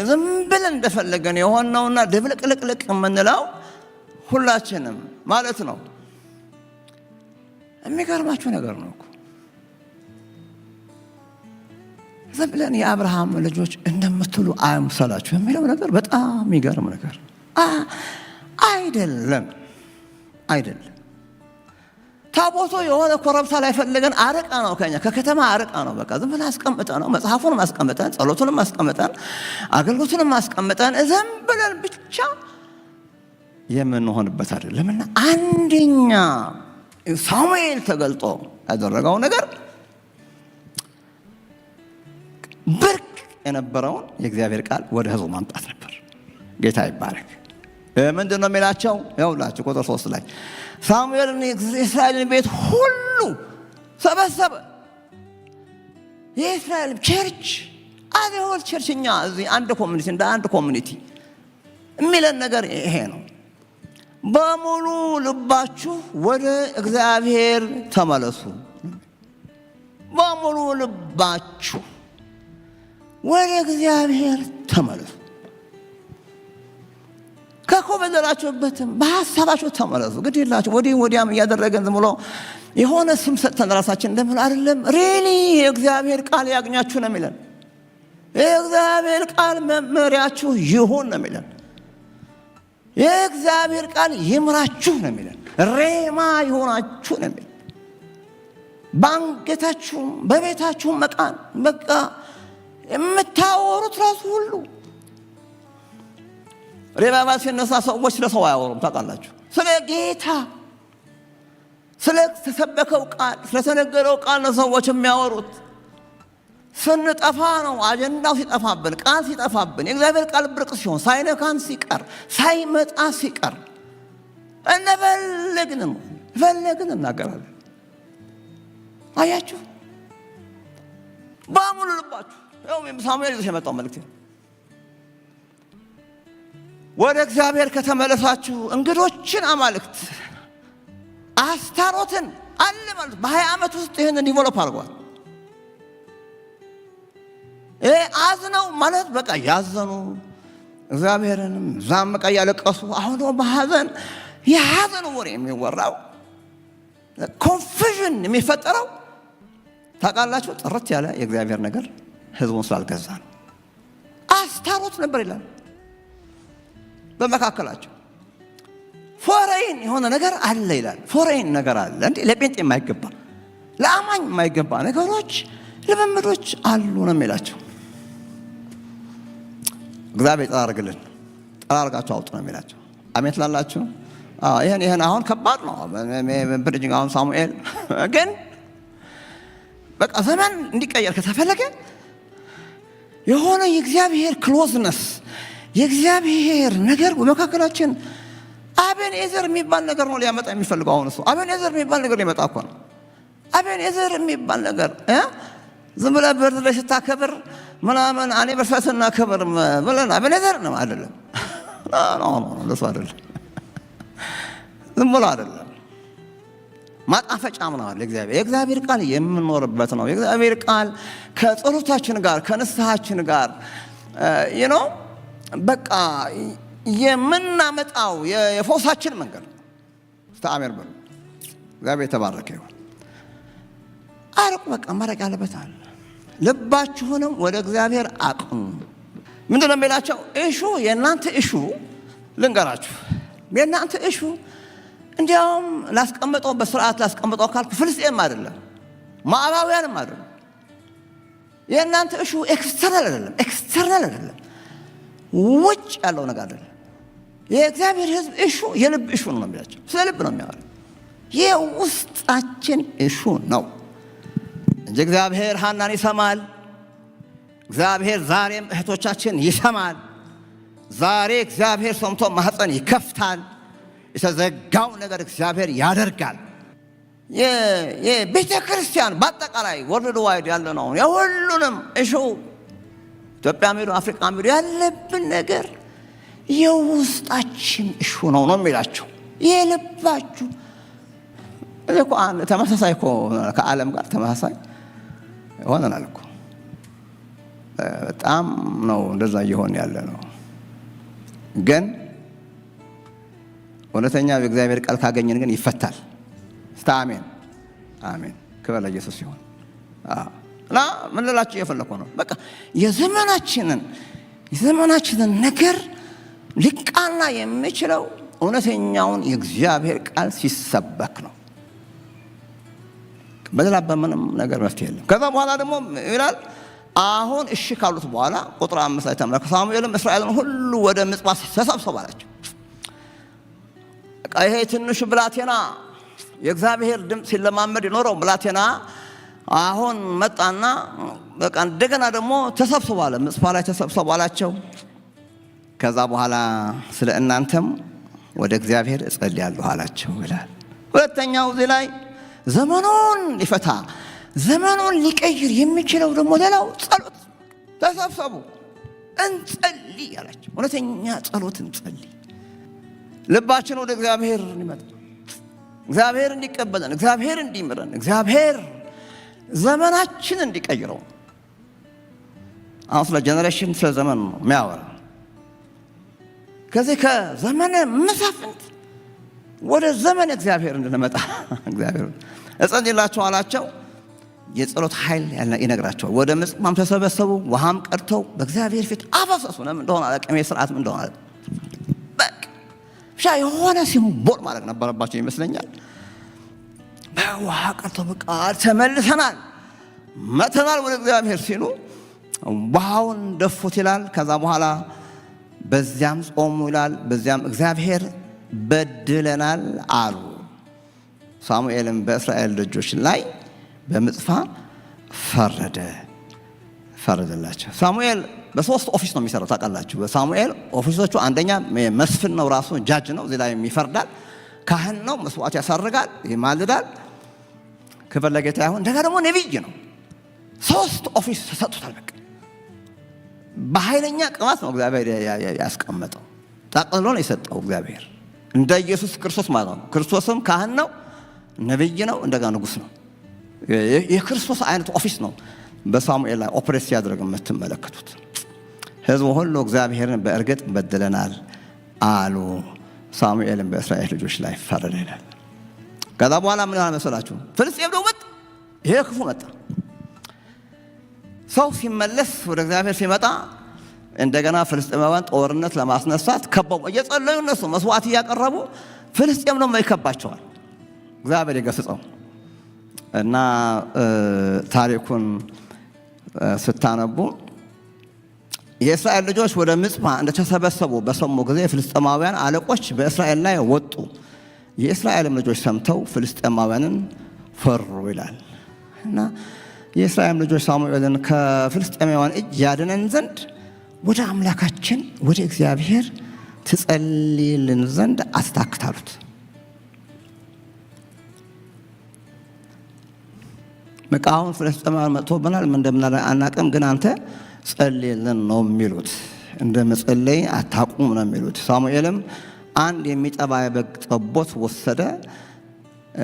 ዝም ብለን እንደፈለገን የሆነውና ድብልቅልቅልቅ የምንለው ሁላችንም ማለት ነው። የሚገርማችሁ ነገር ነው እኮ ዝም ብለን የአብርሃም ልጆች እንደምትሉ አይምሰላችሁ የሚለው ነገር በጣም የሚገርም ነገር አይደለም። ታቦቱ የሆነ ኮረብታ ላይ ፈልገን አርቃ ነው ከከተማ አርቃ ነው። በቃ ዝም ብለን አስቀምጠ ነው መጽሐፉንም አስቀምጠን ጸሎቱንም አስቀምጠን አገልግሎቱንም አስቀምጠን ዝም ብለን ብቻ የምንሆንበት አይደለምና አንደኛ ሳሙኤል ተገልጦ ያደረገው ነገር ብርቅ የነበረውን የእግዚአብሔር ቃል ወደ ሕዝቡ ማምጣት ነበር። ጌታ ይባረክ። ምንድን ነው የሚላቸው? ይኸውላችሁ ቁጥር 3 ላይ ሳሙኤልን የእስራኤልን ቤት ሁሉ ሰበሰበ። የእስራኤል ቸርች አዘወል ቸርችኛ እዚህ አንድ ኮሚኒቲ እንደ አንድ ኮሚኒቲ የሚለን ነገር ይሄ ነው። በሙሉ ልባችሁ ወደ እግዚአብሔር ተመለሱ። በሙሉ ልባችሁ ወደ እግዚአብሔር ተመለሱ። ከኮበለላችሁበትም በሐሳባችሁ ተመለሱ። ግድ የላችሁ ወዲህ ወዲያም እያደረገን ዝም ብሎ የሆነ ስም ሰጥተን ራሳችን እንደምን አይደለም። ሪሊ የእግዚአብሔር ቃል ያግኛችሁ ነው የሚለን። የእግዚአብሔር ቃል መመሪያችሁ ይሁን ነው የሚለን። የእግዚአብሔር ቃል ይምራችሁ ነው የሚለን። ሬማ ይሆናችሁ ነው የሚለን። ባንገታችሁም በቤታችሁም መቃን በቃ የምታወሩት ራሱ ሁሉ ሪቫይቫል ሲነሳ ሰዎች ስለ ሰው አያወሩም። ታውቃላችሁ፣ ስለ ጌታ ስለ ተሰበከው ቃል ስለተነገረው ቃል ነው ሰዎች የሚያወሩት። ስንጠፋ ነው አጀንዳው ሲጠፋብን፣ ቃል ሲጠፋብን፣ የእግዚአብሔር ቃል ብርቅ ሲሆን፣ ሳይነካን ሲቀር፣ ሳይመጣ ሲቀር ፈለግን እናገራለን። አያችሁ፣ በሙሉ ልባችሁ ሳሙኤል ይዞ የመጣው መልእክት ወደ እግዚአብሔር ከተመለሳችሁ እንግዶችን አማልክት አስታሮትን አለ ማለት በ20 ዓመት ውስጥ ይህን ዲቨሎፕ አድርጓል። አዝነው ማለት በቃ ያዘኑ እግዚአብሔርንም ዛም በቃ ያለቀሱ። አሁን ደግሞ በሐዘን የሐዘን ወሬ የሚወራው ኮንፊዥን የሚፈጠረው ታውቃላችሁ፣ ጥርት ያለ የእግዚአብሔር ነገር ህዝቡን ስላልገዛ ነው። አስታሮት ነበር ይላል በመካከላቸው። ፎሬን የሆነ ነገር አለ ይላል። ፎሬን ነገር አለ እንዴ! ለጴንጤ የማይገባ ለአማኝ የማይገባ ነገሮች፣ ልምምዶች አሉ ነው የሚላቸው። እግዚአብሔር ጠራርግልን፣ ጠራርጋችሁ አውጡ ነው የሚላቸው። አሜን ትላላችሁ? ይሄን አሁን ከባድ ነው ብሪጅንግ። አሁን ሳሙኤል ግን በቃ ዘመን እንዲቀየር ከተፈለገ የሆነ የእግዚአብሔር ክሎዝነስ የእግዚአብሔር ነገር በመካከላችን አቤኔዘር የሚባል ነገር ነው ሊያመጣ የሚፈልገው። አሁን እሱ አቤኔዘር የሚባል ነገር ሊመጣ እኮ ነው። አቤኔዘር የሚባል ነገር ዝም ብለህ በርዝ ላይ ስታከብር ምናምን አኒቨርሳሪ ስናከብር ብለን አቤኔዘር ነው አይደለም። ለሱ አይደለም፣ ዝም ብሎ አይደለም። ማጣፈጫም ነው የእግዚአብሔር ቃል የምንኖርበት ነው። የእግዚአብሔር ቃል ከጸሎታችን ጋር ከንስሐችን ጋር በቃ የምናመጣው የፈውሳችን መንገድ ነው። አሜን በሉ። እግዚአብሔር የተባረከ ይሁን። አርቁ በቃ ማረቅ ያለበት አለ። ልባችሁንም ወደ እግዚአብሔር አቅኑ። ምንድን ነው የሚላቸው? እሹ የእናንተ እሹ ልንገራችሁ፣ የእናንተ እሹ እንዲያውም ላስቀምጠው በስርዓት ላስቀምጠው ካልኩ ፍልስጤም አይደለም፣ ማዕባውያንም አይደለም። የእናንተ እሹ ኤክስተርናል አይደለም፣ ውጭ ያለው ነገር አይደለም። የእግዚአብሔር ሕዝብ እሹ የልብ እሹ ነው የሚላቸው። ስለ ልብ ነው የሚያወራው። የውስጣችን እሹ ነው እንጂ እግዚአብሔር ሐናን ይሰማል። እግዚአብሔር ዛሬም እህቶቻችን ይሰማል። ዛሬ እግዚአብሔር ሰምቶ ማህፀን ይከፍታል። የተዘጋው ነገር እግዚአብሔር ያደርጋል። የቤተ ክርስቲያን በአጠቃላይ ወርልድ ዋይድ ያለ ነው። የሁሉንም እሹ ኢትዮጵያ ሄዱ አፍሪካ ሄዱ ያለብን ነገር የውስጣችን እሹ ነው የሚላቸው። የልባችሁ እኮ ተመሳሳይ እኮ ከዓለም ጋር ተመሳሳይ ሆነናል እኮ። በጣም ነው እንደዛ እየሆነ ያለ ነው። ግን እውነተኛ የእግዚአብሔር ቃል ካገኘን ግን ይፈታል። አሜን አሜን። ክብር ለኢየሱስ ይሁን። እና ምን ልላችሁ የፈለኩ ነው፣ በቃ የዘመናችንን ነገር ሊቃና የሚችለው እውነተኛውን የእግዚአብሔር ቃል ሲሰበክ ነው። በሌላ በምንም ነገር መፍትሄ የለም። ከዛ በኋላ ደግሞ ይላል አሁን እሺ ካሉት በኋላ ቁጥር 5 ላይ ተመለከቱ። ሳሙኤልም እስራኤልን ሁሉ ወደ ምጽጳ ተሰብሰቡ አላቸው። ይሄ ትንሹ ብላቴና የእግዚአብሔር ድምፅ ሲለማመድ የኖረው ብላቴና አሁን መጣና በቃ እንደገና ደግሞ ተሰብስቡ አለ። ምጽፓ ላይ ተሰብስቡ አላቸው። ከዛ በኋላ ስለ እናንተም ወደ እግዚአብሔር እጸልያለሁ አላቸው ይላል። ሁለተኛው እዚህ ላይ ዘመኑን ሊፈታ ዘመኑን ሊቀይር የሚችለው ደግሞ ሌላው ጸሎት። ተሰብሰቡ እንጸልይ አላቸው። እውነተኛ ጸሎት እንጸልይ። ልባችን ወደ እግዚአብሔር እንዲመጣ፣ እግዚአብሔር እንዲቀበለን፣ እግዚአብሔር እንዲምረን፣ እግዚአብሔር ዘመናችን እንዲቀይረው። አሁን ስለ ጀነሬሽን ስለ ዘመን ነው የሚያወራ። ከዚህ ከዘመነ መሳፍንት ወደ ዘመን እግዚአብሔር እንድንመጣ እግዚአብሔር እጸልይላችሁ አላቸው። የጸሎት ኃይል ይነግራቸዋል። ወደ ምጽጳም ተሰበሰቡ፣ ውሃም ቀድተው በእግዚአብሔር ፊት አፈሰሱ። ለምን እንደሆነ አላውቅም፣ የሥርዓት ምን እንደሆነ በቃ ብቻ የሆነ ሲምቦል ማድረግ ነበረባቸው ይመስለኛል። በውሃ ቀድተው በቃ ተመልሰናል መተናል ወደ እግዚአብሔር ሲሉ ውሃውን ደፉት ይላል። ከዛ በኋላ በዚያም ጾሙ ይላል። በዚያም እግዚአብሔር በድለናል አሉ። ሳሙኤልም በእስራኤል ልጆች ላይ በምጽፓ ፈረደላቸው። ሳሙኤል በሶስት ኦፊስ ነው የሚሰራው ታውቃላችሁ። በሳሙኤል ኦፊሶቹ አንደኛ መስፍን ነው፣ ራሱ ጃጅ ነው፣ እዚህ ላይ ይፈርዳል። ካህን ነው፣ መስዋዕት ያሳርጋል፣ ይማልዳል። ክብር ለጌታ ይሁን። እንደገና ደግሞ ነቢይ ነው። ሶስት ኦፊስ ተሰጥቶታል። በቃ በኃይለኛ ቅባት ነው እግዚአብሔር ያስቀመጠው። ጠቅልሎ ነው የሰጠው እግዚአብሔር እንደ ኢየሱስ ክርስቶስ ማለት ነው። ክርስቶስም ካህን ነው፣ ነቢይ ነው፣ እንደገና ንጉሥ ነው። የክርስቶስ አይነት ኦፊስ ነው በሳሙኤል ላይ ኦፕሬት ሲያደርግ የምትመለከቱት። ሕዝቡ ሁሉ እግዚአብሔርን በእርግጥ በድለናል አሉ። ሳሙኤልን በእስራኤል ልጆች ላይ ፈረደ ይላል። ከዛ በኋላ ምን ሆነ መሰላችሁ? ፍልስጤም ደግሞ መጣ። ይሄ ክፉ መጣ። ሰው ሲመለስ ወደ እግዚአብሔር ሲመጣ እንደገና ፍልስጤማውያን ጦርነት ለማስነሳት ከበው እየጸለዩ እነሱ መስዋዕት እያቀረቡ ፍልስጤም ደግሞ ይከባቸዋል። እግዚአብሔር ይገስጸው እና ታሪኩን ስታነቡ የእስራኤል ልጆች ወደ ምጽጳ እንደተሰበሰቡ በሰሙ ጊዜ የፍልስጤማውያን አለቆች በእስራኤል ላይ ወጡ። የእስራኤልም ልጆች ሰምተው ፍልስጤማውያንን ፈሩ ይላል። እና የእስራኤል ልጆች ሳሙኤልን ከፍልስጤማውያን እጅ ያድነን ዘንድ ወደ አምላካችን ወደ እግዚአብሔር ትጸልይልን ዘንድ አስታክታሉት። በቃ አሁን ፍልስጤማውያን መጥቶብናል፣ ምን እንደምናደርግ አናውቅም፣ ግን አንተ ጸልይልን ነው የሚሉት። እንደ መጸለይ አታውቁም ነው የሚሉት። ሳሙኤልም አንድ የሚጠባ የበግ ጠቦት ወሰደ፣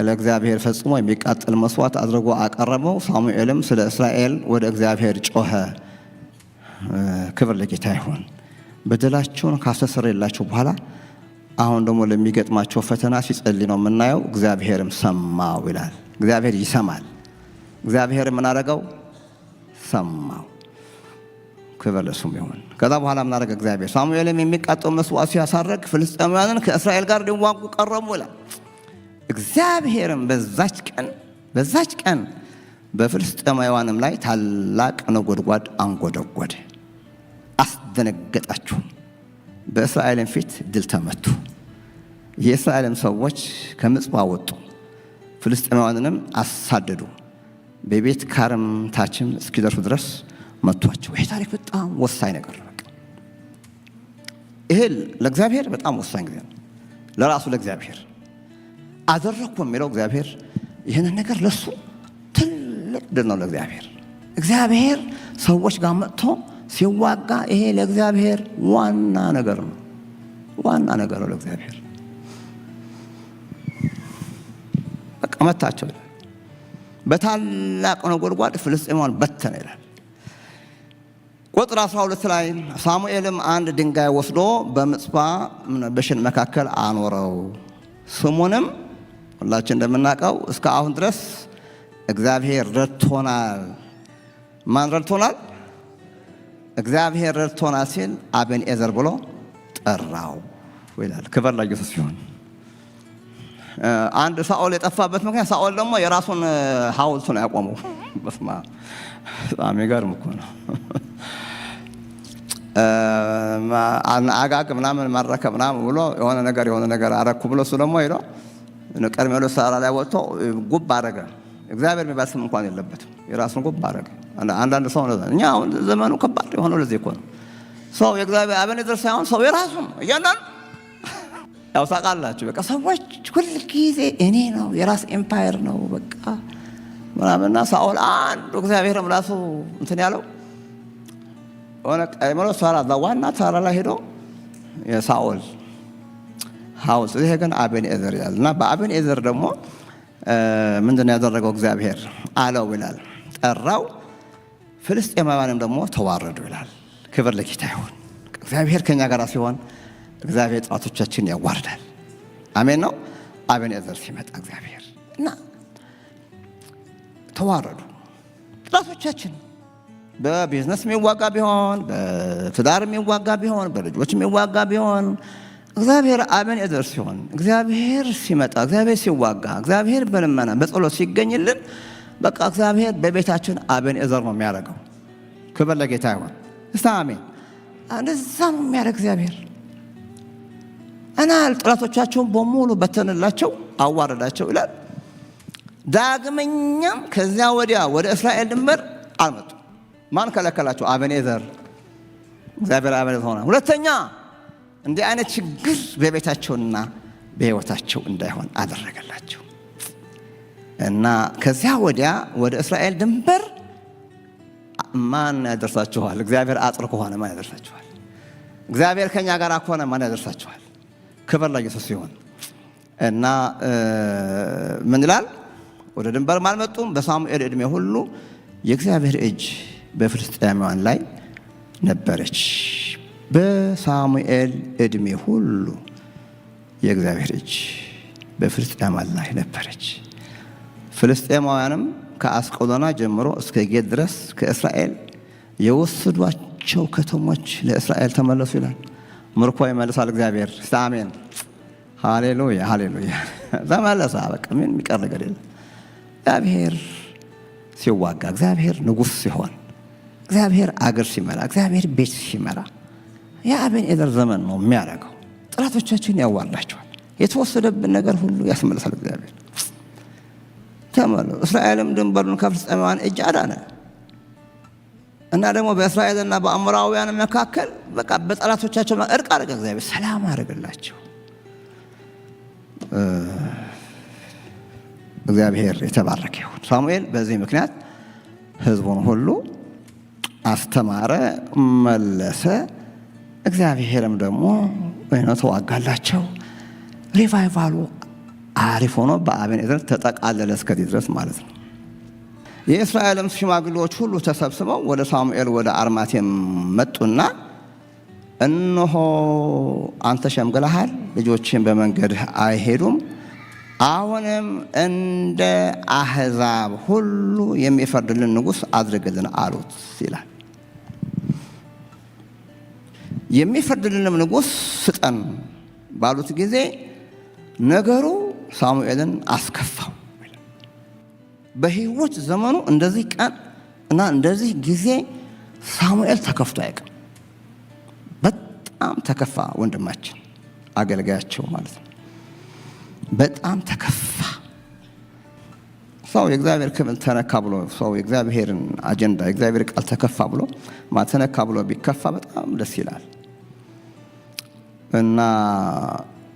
ለእግዚአብሔር ፈጽሞ የሚቃጠል መስዋዕት አድርጎ አቀረበው። ሳሙኤልም ስለ እስራኤል ወደ እግዚአብሔር ጮኸ። ክብር ለጌታ ይሁን። በደላቸውን ካስተሰረየላቸው በኋላ አሁን ደግሞ ለሚገጥማቸው ፈተና ሲጸልይ ነው የምናየው። እግዚአብሔርም ሰማው ይላል። እግዚአብሔር ይሰማል። እግዚአብሔር ምን አደረገው? ሰማው። ክብር ለስሙ ይሁን። ከዛ በኋላ ምን አደረገ እግዚአብሔር? ሳሙኤልም የሚቃጠል መስዋዕት ሲያሳርግ ፍልስጤማውያንን ከእስራኤል ጋር ሊዋጉ ቀረቡ ይላል። እግዚአብሔርም በዛች ቀን በፍልስጤማውያንም ላይ ታላቅ ነጎድጓድ አንጎደጎደ፣ አስደነገጣቸው። በእስራኤልም ፊት ድል ተመቱ። የእስራኤልም ሰዎች ከምጽጳ ወጡ፣ ፍልስጤማውያንንም አሳደዱ፣ በቤት ካርም ታችም እስኪደርሱ ድረስ መቷቸው። ይሄ ታሪክ በጣም ወሳኝ ነገር ነው። ይሄ ለእግዚአብሔር በጣም ወሳኝ ጊዜ ነው። ለራሱ ለእግዚአብሔር አደረኩ የሚለው እግዚአብሔር ይህንን ነገር ለሱ ትልቅ ድል ነው። ለእግዚአብሔር እግዚአብሔር ሰዎች ጋር መጥቶ ሲዋጋ ይሄ ለእግዚአብሔር ዋና ነገር ነው። ዋና ነገር ነው ለእግዚአብሔር። በቃ መታቸው በታላቅ ነጎድጓድ ፍልስጤማውያን በተነ ይላል። ቁጥር 12 ላይ ሳሙኤልም አንድ ድንጋይ ወስዶ በምጽጳ በሽን መካከል አኖረው። ስሙንም ሁላችን እንደምናውቀው እስከ አሁን ድረስ እግዚአብሔር ረድቶናል። ማን ረድቶናል? እግዚአብሔር ረድቶናል ሲል አቤንኤዘር ብሎ ጠራው ይላል። ክብር ለኢየሱስ ይሁን። አንድ ሳኦል የጠፋበት ምክንያት ሳኦል ደግሞ የራሱን ሐውልት ነው ያቆመው። በስማ በጣም ይገርም እኮ ነው። አጋግ ምናምን ማረከ ምናምን ብሎ የሆነ ነገር አረኩ ብሎ እሱ ደግሞ ሄዶ ቀርሜሎስ ተራራ ላይ ወጥቶ ጉብ አደረገ። እግዚአብሔር የሚባል ስም እንኳን የለበትም። የራሱን ጎብ አደረገ። አንዳንድ ሰው ነው እኛ አሁን ዘመኑ ከባድ የሆነው ለዚህ እኮ ነው። ሰው የእግዚአብሔር አቤኔዘር ሳይሆን ሰው የራሱ እያንዳንዱ ያው ታውቃላችሁ። በቃ ሰዎች ሁል ጊዜ እኔ ነው የራስ ኤምፓየር ነው በቃ ምናምንና ሳኦል አንዱ እግዚአብሔር ራሱ እንትን ያለው ሆነ ቀይመሮ ሳራ ዋና ሳራ ላይ ሄዶ የሳኦል ሀውስ ይሄ ግን አቤኔዘር ይላል እና በአቤኔዘር ደግሞ ምንድን ነው ያደረገው እግዚአብሔር አለው ይላል ጠራው። ፍልስጤማውያንም ደግሞ ተዋረዱ ይላል። ክብር ለጌታ ይሁን። እግዚአብሔር ከኛ ጋር ሲሆን እግዚአብሔር ጠላቶቻችን ያዋርዳል። አሜን ነው። አቤኔዘር ሲመጣ እግዚአብሔር እና ተዋረዱ ጠላቶቻችን። በቢዝነስ የሚዋጋ ቢሆን፣ በትዳር የሚዋጋ ቢሆን፣ በልጆች የሚዋጋ ቢሆን እግዚአብሔር አቤኔዘር ሲሆን፣ እግዚአብሔር ሲመጣ፣ እግዚአብሔር ሲዋጋ፣ እግዚአብሔር በልመና በጸሎት ሲገኝልን በቃ እግዚአብሔር በቤታችን አቤኔዘር ነው የሚያደርገው። ክብር ለጌታ ይሁን። እስቲ አሜን። እንደዛ ነው የሚያደርግ እግዚአብሔር እና ጠላቶቻቸውን በሙሉ በተነላቸው አዋረዳቸው ይላል። ዳግመኛም ከዚያ ወዲያ ወደ እስራኤል ድንበር አልመጡም። ማን ከለከላቸው? አቤኔዘር። እግዚአብሔር አቤኔዘር ሆነ። ሁለተኛ እንዲህ አይነት ችግር በቤታቸውና በሕይወታቸው እንዳይሆን አደረገላቸው እና ከዚያ ወዲያ ወደ እስራኤል ድንበር ማን ያደርሳችኋል? እግዚአብሔር አጥር ከሆነ ማን ያደርሳችኋል? እግዚአብሔር ከኛ ጋር ከሆነ ማን ያደርሳችኋል? ክብር ለኢየሱስ ይሁን እና ምን ይላል? ወደ ድንበር አልመጡም። በሳሙኤል ዕድሜ ሁሉ የእግዚአብሔር እጅ በፍልስጤማውያን ላይ ነበረች። በሳሙኤል ዕድሜ ሁሉ የእግዚአብሔር እጅ በፍልስጤማውያን ላይ ነበረች። ፍልስጤማውያንም ከአስቀሎና ጀምሮ እስከ ጌት ድረስ ከእስራኤል የወሰዷቸው ከተሞች ለእስራኤል ተመለሱ ይላል። ምርኮ ይመልሳል እግዚአብሔር። አሜን ሃሌሉያ ሃሌሉያ። ተመለሰ። በቃ ምን የሚቀር ነገር የለም። እግዚአብሔር ሲዋጋ፣ እግዚአብሔር ንጉሥ ሲሆን፣ እግዚአብሔር አገር ሲመራ፣ እግዚአብሔር ቤት ሲመራ የአቤኔዘር ዘመን ነው የሚያደርገው። ጠላቶቻችን ያዋርዳቸዋል። የተወሰደብን ነገር ሁሉ ያስመልሳል እግዚአብሔር። ተመለሱ። እስራኤልም ድንበሩን ከፍልስጤማውያን እጅ አዳነ እና ደግሞ በእስራኤልና በአሞራውያን መካከል በቃ በጠላቶቻቸው እርቅ አደረገ እግዚአብሔር። ሰላም አደረገላቸው። እግዚአብሔር የተባረከ ይሁን። ሳሙኤል በዚህ ምክንያት ሕዝቡን ሁሉ አስተማረ፣ መለሰ። እግዚአብሔርም ደግሞ ተዋጋላቸው። ሪቫይቫሉ አሪፍ ሆኖ በአቤኔዘር ተጠቃለለ እስከዚህ ድረስ ማለት ነው። የእስራኤልም ሽማግሌዎች ሁሉ ተሰብስበው ወደ ሳሙኤል ወደ አርማቴም መጡና እነሆ አንተ ሸምግለሃል፣ ልጆችን በመንገድህ አይሄዱም። አሁንም እንደ አሕዛብ ሁሉ የሚፈርድልን ንጉሥ አድርግልን አሉት ይላል። የሚፈርድልንም ንጉሥ ስጠን ባሉት ጊዜ ነገሩ ሳሙኤልን አስከፋው። በሕይወት ዘመኑ እንደዚህ ቀን እና እንደዚህ ጊዜ ሳሙኤል ተከፍቶ አያውቅም። በጣም ተከፋ። ወንድማችን አገልጋያቸው ማለት ነው። በጣም ተከፋ። ሰው የእግዚአብሔር ክብር ተነካ ብሎ ሰው የእግዚአብሔርን አጀንዳ የእግዚአብሔር ቃል ተከፋ ብሎ ተነካ ብሎ ቢከፋ በጣም ደስ ይላል እና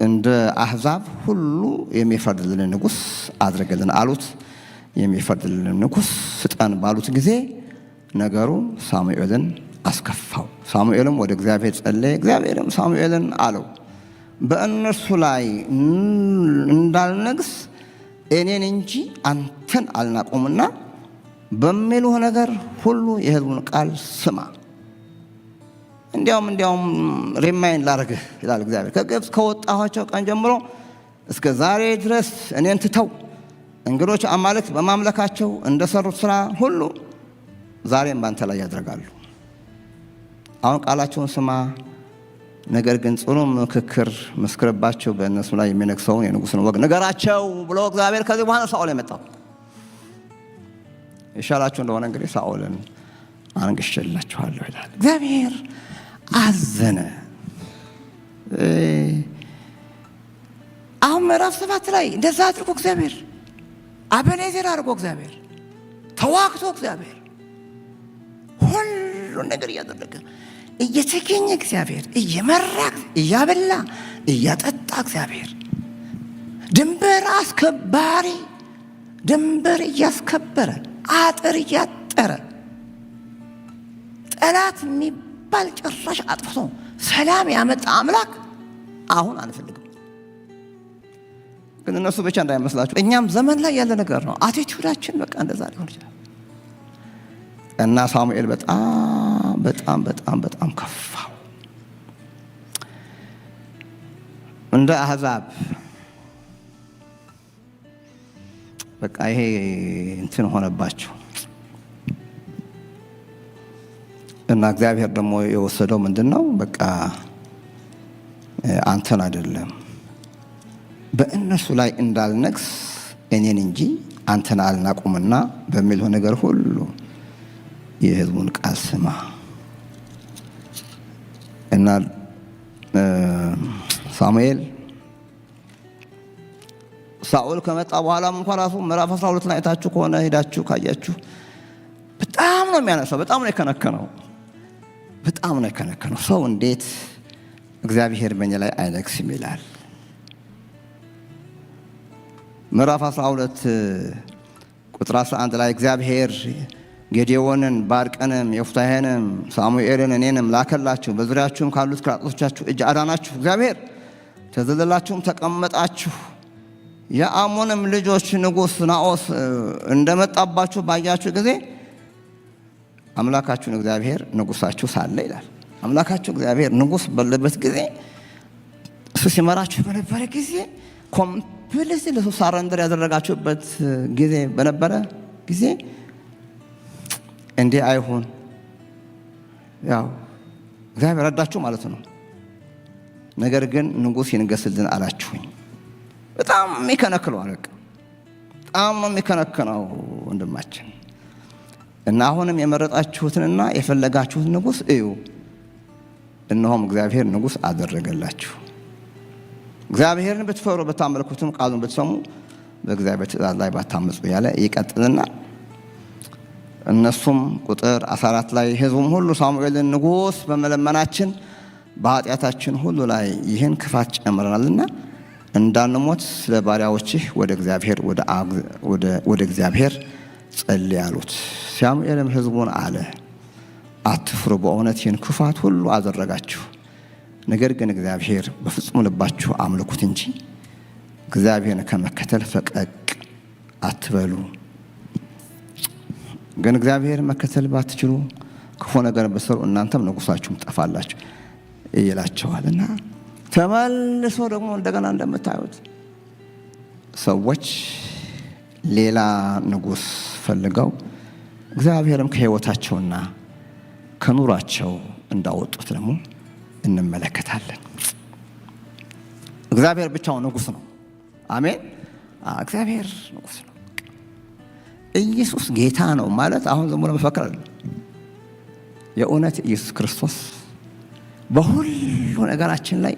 እንደ አሕዛብ ሁሉ የሚፈርድልን ንጉሥ አድርግልን አሉት። የሚፈርድልን ንጉሥ ስጠን ባሉት ጊዜ ነገሩ ሳሙኤልን አስከፋው። ሳሙኤልም ወደ እግዚአብሔር ጸለየ። እግዚአብሔርም ሳሙኤልን አለው በእነርሱ ላይ እንዳልነግስ እኔን እንጂ አንተን አልናቁምና በሚሉህ ነገር ሁሉ የሕዝቡን ቃል ስማ። እንዲያውም ሪማይንድ ላደርግህ ይላል እግዚአብሔር። ከግብፅ ከወጣኋቸው ቀን ጀምሮ እስከ ዛሬ ድረስ እኔን ትተው እንግዶች አማልክት በማምለካቸው እንደሰሩት ስራ ሁሉ ዛሬም ባንተ ላይ ያደርጋሉ። አሁን ቃላቸውን ስማ፣ ነገር ግን ጽኑ ምክክር መስክርባቸው፣ በእነሱ ላይ የሚነግሰውን የንጉሥን ወግ ንገራቸው ብሎ እግዚአብሔር ከዚህ በኋላ ሳኦል የመጣው ይሻላችሁ እንደሆነ እንግዲህ ሳኦልን አንግሼላችኋለሁ ይላል እግዚአብሔር። አዘነ። አሁን ምዕራፍ 7 ላይ እንደዛ አድርጎ እግዚአብሔር አበኔዘር አድርጎ እግዚአብሔር ተዋግቶ እግዚአብሔር ሁሉን ነገር እያደረገ እየተገኘ እግዚአብሔር እየመራ እያበላ እያጠጣ እግዚአብሔር ድንበር አስከባሪ ድንበር እያስከበረ አጥር እያጠረ ጠላት የሚባል ጭራሽ አጥፍቶ ሰላም ያመጣ አምላክ አሁን አንፈልግም። ግን እነሱ ብቻ እንዳይመስላችሁ እኛም ዘመን ላይ ያለ ነገር ነው። አቲቲዩዳችን በቃ እንደዛ ሊሆን ይችላል። እና ሳሙኤል በጣም ከፋው። እንደ አሕዛብ በቃ ይሄ እንትን ሆነባቸው እና እግዚአብሔር ደግሞ የወሰደው ምንድነው? በቃ አንተን አይደለም በእነሱ ላይ እንዳልነግስ እኔን እንጂ አንተን አልናቁምና በሚለው ነገር ሁሉ የሕዝቡን ቃል ስማ እና ሳኦል ከመጣ በኋላም እንኳን ራሱ ምዕራፍ 12 ላይ አይታችሁ ከሆነ ሄዳችሁ ካያችሁ በጣም ነው የሚያነሳው። በጣም ነው የከነከነው። ሰው እንዴት እግዚአብሔር በእኛ ላይ አይነግስም ይላል። ምዕራፍ 12 ቁጥር 11 ላይ እግዚአብሔር ጌዴዎንን ባርቅንም ዮፍታሔንም ሳሙኤልን እኔንም ላከላችሁ፣ በዙሪያችሁም ካሉት ከጠላቶቻችሁ እጅ አዳናችሁ። እግዚአብሔር ተዘለላችሁም ተቀመጣችሁ። የአሞንም ልጆች ንጉሥ ናዖስ እንደመጣባችሁ ባያችሁ ጊዜ አምላካችሁን እግዚአብሔር ንጉሳችሁ ሳለ ይላል። አምላካችሁ እግዚአብሔር ንጉሥ ባለበት ጊዜ እሱ ሲመራችሁ በነበረ ጊዜ ኮምፕሊት ለሱ ሳረንደር ያደረጋችሁበት ጊዜ በነበረ ጊዜ እንዲህ አይሁን። ያው እግዚአብሔር ረዳችሁ ማለት ነው። ነገር ግን ንጉሥ ይንገስልን አላችሁኝ። በጣም የሚከነክለው አለቅ በጣም ነው የሚከነክነው ወንድማችን። እና አሁንም የመረጣችሁትንና የፈለጋችሁትን ንጉሥ እዩ፣ እነሆም እግዚአብሔር ንጉሥ አደረገላችሁ። እግዚአብሔርን ብትፈሩ ብታመልኩትም ቃሉን ብትሰሙ በእግዚአብሔር ትእዛዝ ላይ ባታመፁ ያለ ይቀጥልና እነሱም ቁጥር 14 ላይ ሕዝቡም ሁሉ ሳሙኤልን ንጉሥ በመለመናችን በኃጢአታችን ሁሉ ላይ ይህን ክፋት ጨምረናልና እንዳንሞት ስለ ባሪያዎችህ ወደ እግዚአብሔር ጸልይ አሉት። ሳሙኤልም ሕዝቡን አለ፣ አትፍሩ፣ በእውነት ይህን ክፋት ሁሉ አደረጋችሁ። ነገር ግን እግዚአብሔር በፍጹም ልባችሁ አምልኩት እንጂ እግዚአብሔርን ከመከተል ፈቀቅ አትበሉ። ግን እግዚአብሔር መከተል ባትችሉ ክፉ ነገር ብትሰሩ እናንተም ንጉሳችሁም ጠፋላችሁ ይላቸዋልና ተመልሶ ደግሞ እንደገና እንደምታዩት ሰዎች ሌላ ንጉሥ ፈልገው እግዚአብሔርም ከሕይወታቸውና ከኑሯቸው እንዳወጡት ደግሞ እንመለከታለን። እግዚአብሔር ብቻውን ንጉሥ ነው። አሜን። እግዚአብሔር ንጉሥ ነው። ኢየሱስ ጌታ ነው ማለት አሁን ዝም ብሎ መፈክር አይደለም። የእውነት ኢየሱስ ክርስቶስ በሁሉ ነገራችን ላይ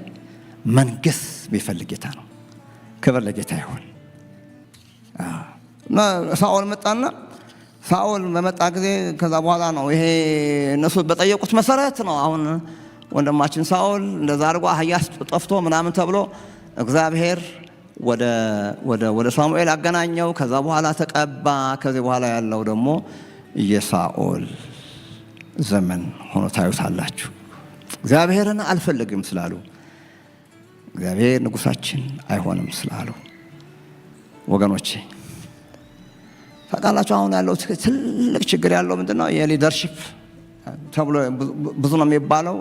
መንገስ ቢፈልግ ጌታ ነው። ክብር ለጌታ ይሁን። ሳኦል መጣና ሳኦል በመጣ ጊዜ ከዛ በኋላ ነው ይሄ እነሱ በጠየቁት መሰረት ነው አሁን ወንድማችን ሳኦል እንደዛ አድርጎ አህያ ጠፍቶ ምናምን ተብሎ እግዚአብሔር ወደ ሳሙኤል አገናኘው። ከዛ በኋላ ተቀባ። ከዚህ በኋላ ያለው ደግሞ የሳኦል ዘመን ሆኖ ታዩታላችሁ። እግዚአብሔርን አልፈልግም ስላሉ፣ እግዚአብሔር ንጉሳችን አይሆንም ስላሉ ወገኖቼ ታውቃላችሁ፣ አሁን ያለው ትልቅ ችግር ያለው ምንድነው? የሊደርሺፕ ተብሎ ብዙ ነው የሚባለው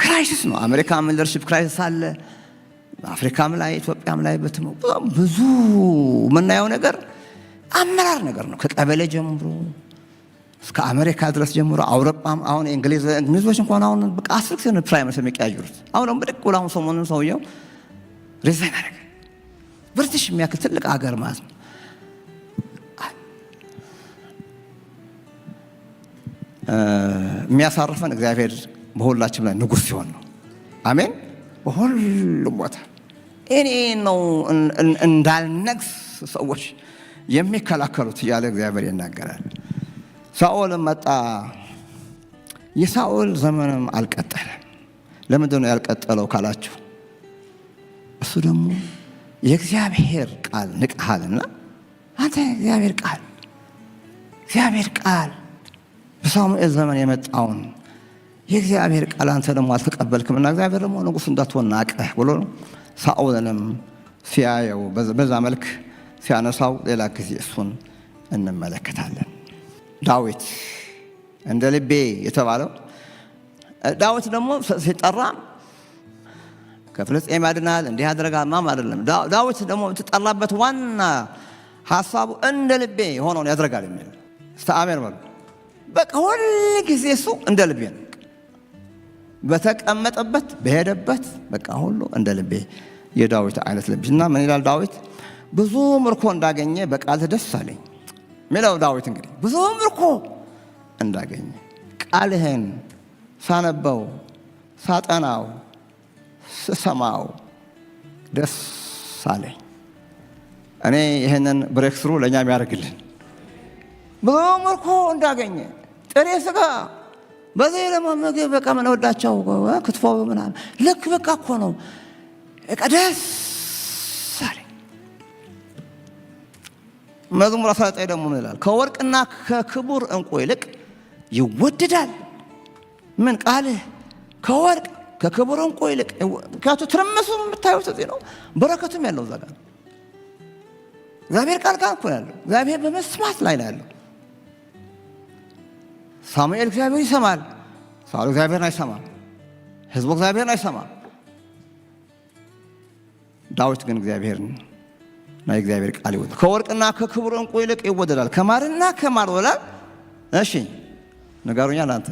ክራይሲስ ነው። አሜሪካም ሊደርሺፕ ክራይሲስ አለ፣ አፍሪካም ላይ ኢትዮጵያም ላይ ብዙ የምናየው ነገር አመራር ነገር ነው። ከቀበሌ ጀምሮ እስከ አሜሪካ ድረስ ጀምሮ አውሮፓም አሁን እንግሊዞች እንኳን አሁን በቃ 10 ጊዜ ነው ፕራይም ሚኒስተር የሚቀያየሩት። አሁን ደግሞ ብድቅ ብሎ አሁን ሰሞኑን ሰውየው ሪዛይን አደረገ። ብሪቲሽ የሚያክል ትልቅ ሀገር ማለት ነው። የሚያሳርፈን እግዚአብሔር በሁላችን ላይ ንጉሥ ሲሆን ነው። አሜን። በሁሉም ቦታ እኔ ነው እንዳልነግስ ሰዎች የሚከላከሉት እያለ እግዚአብሔር ይናገራል። ሳኦልም መጣ። የሳኦል ዘመንም አልቀጠለም። ለምንድን ነው ያልቀጠለው ካላችሁ እሱ ደግሞ የእግዚአብሔር ቃል ንቀሃልና አንተ እግዚአብሔር ቃል በሳሙኤል ዘመን የመጣውን የእግዚአብሔር ቃል አንተ ደግሞ አልተቀበልክምና እግዚአብሔር ደግሞ ንጉሥ እንዳትሆን ናቀህ ብሎ ሳኦልንም ሲያየው በዛ መልክ ሲያነሳው ሌላ ጊዜ እሱን እንመለከታለን። ዳዊት እንደ ልቤ የተባለው ዳዊት ደግሞ ሲጠራ ከፍልስጤም ያድናል እንዲህ ያደርጋል ማም አይደለም። ዳዊት ደግሞ የተጠራበት ዋና ሐሳቡ እንደ ልቤ የሆነውን ያደርጋል የሚል አሜን በሉ። በቃ ሁል ጊዜ እሱ እንደ ልቤ ነው። በተቀመጠበት በሄደበት በቃ ሁሉ እንደ ልቤ የዳዊት አይነት ልብና ምን ይላል ዳዊት? ብዙ ምርኮ እንዳገኘ በቃልህ ደስ አለኝ ሚለው ዳዊት እንግዲህ ብዙ ምርኮ እንዳገኘ ቃልህን ሳነበው ሳጠናው ስሰማው ደስ አለኝ። እኔ ይህንን ብሬክ ስሩ ለእኛም ያደርግልን። ብዙ ምርኮ እንዳገኘ ጥሬ ስጋ በዚህ ለመመገብ በቃ ምን ወዳቸው ክትፎ ምናምን ልክ በቃ እኮ ነው ደስ አለኝ። መዝሙር 19 ደግሞ ምን ይላል? ከወርቅና ከክቡር ዕንቁ ይልቅ ይወደዳል ምን ቃልህ ከወርቅ ከክቡር ዕንቁ ይልቅ። ምክንያቱ ትርምሱ የምታዩት እዚህ ነው። በረከቱም ያለው እዛ ጋር እግዚአብሔር ቃል ጋር እኮ ያለው እግዚአብሔር በመስማት ላይ ነው ያለው። ሳሙኤል እግዚአብሔር ይሰማል፣ ሳኦል እግዚአብሔርን አይሰማም፣ ሕዝቡ እግዚአብሔርን አይሰማም። ዳዊት ግን እግዚአብሔርን እና የእግዚአብሔር ቃል ይወዳል። ከወርቅና ከክቡር ዕንቁ ይልቅ ይወደዳል፣ ከማርና ከማር ወለላ እሺ ንገሩኛ እናንተ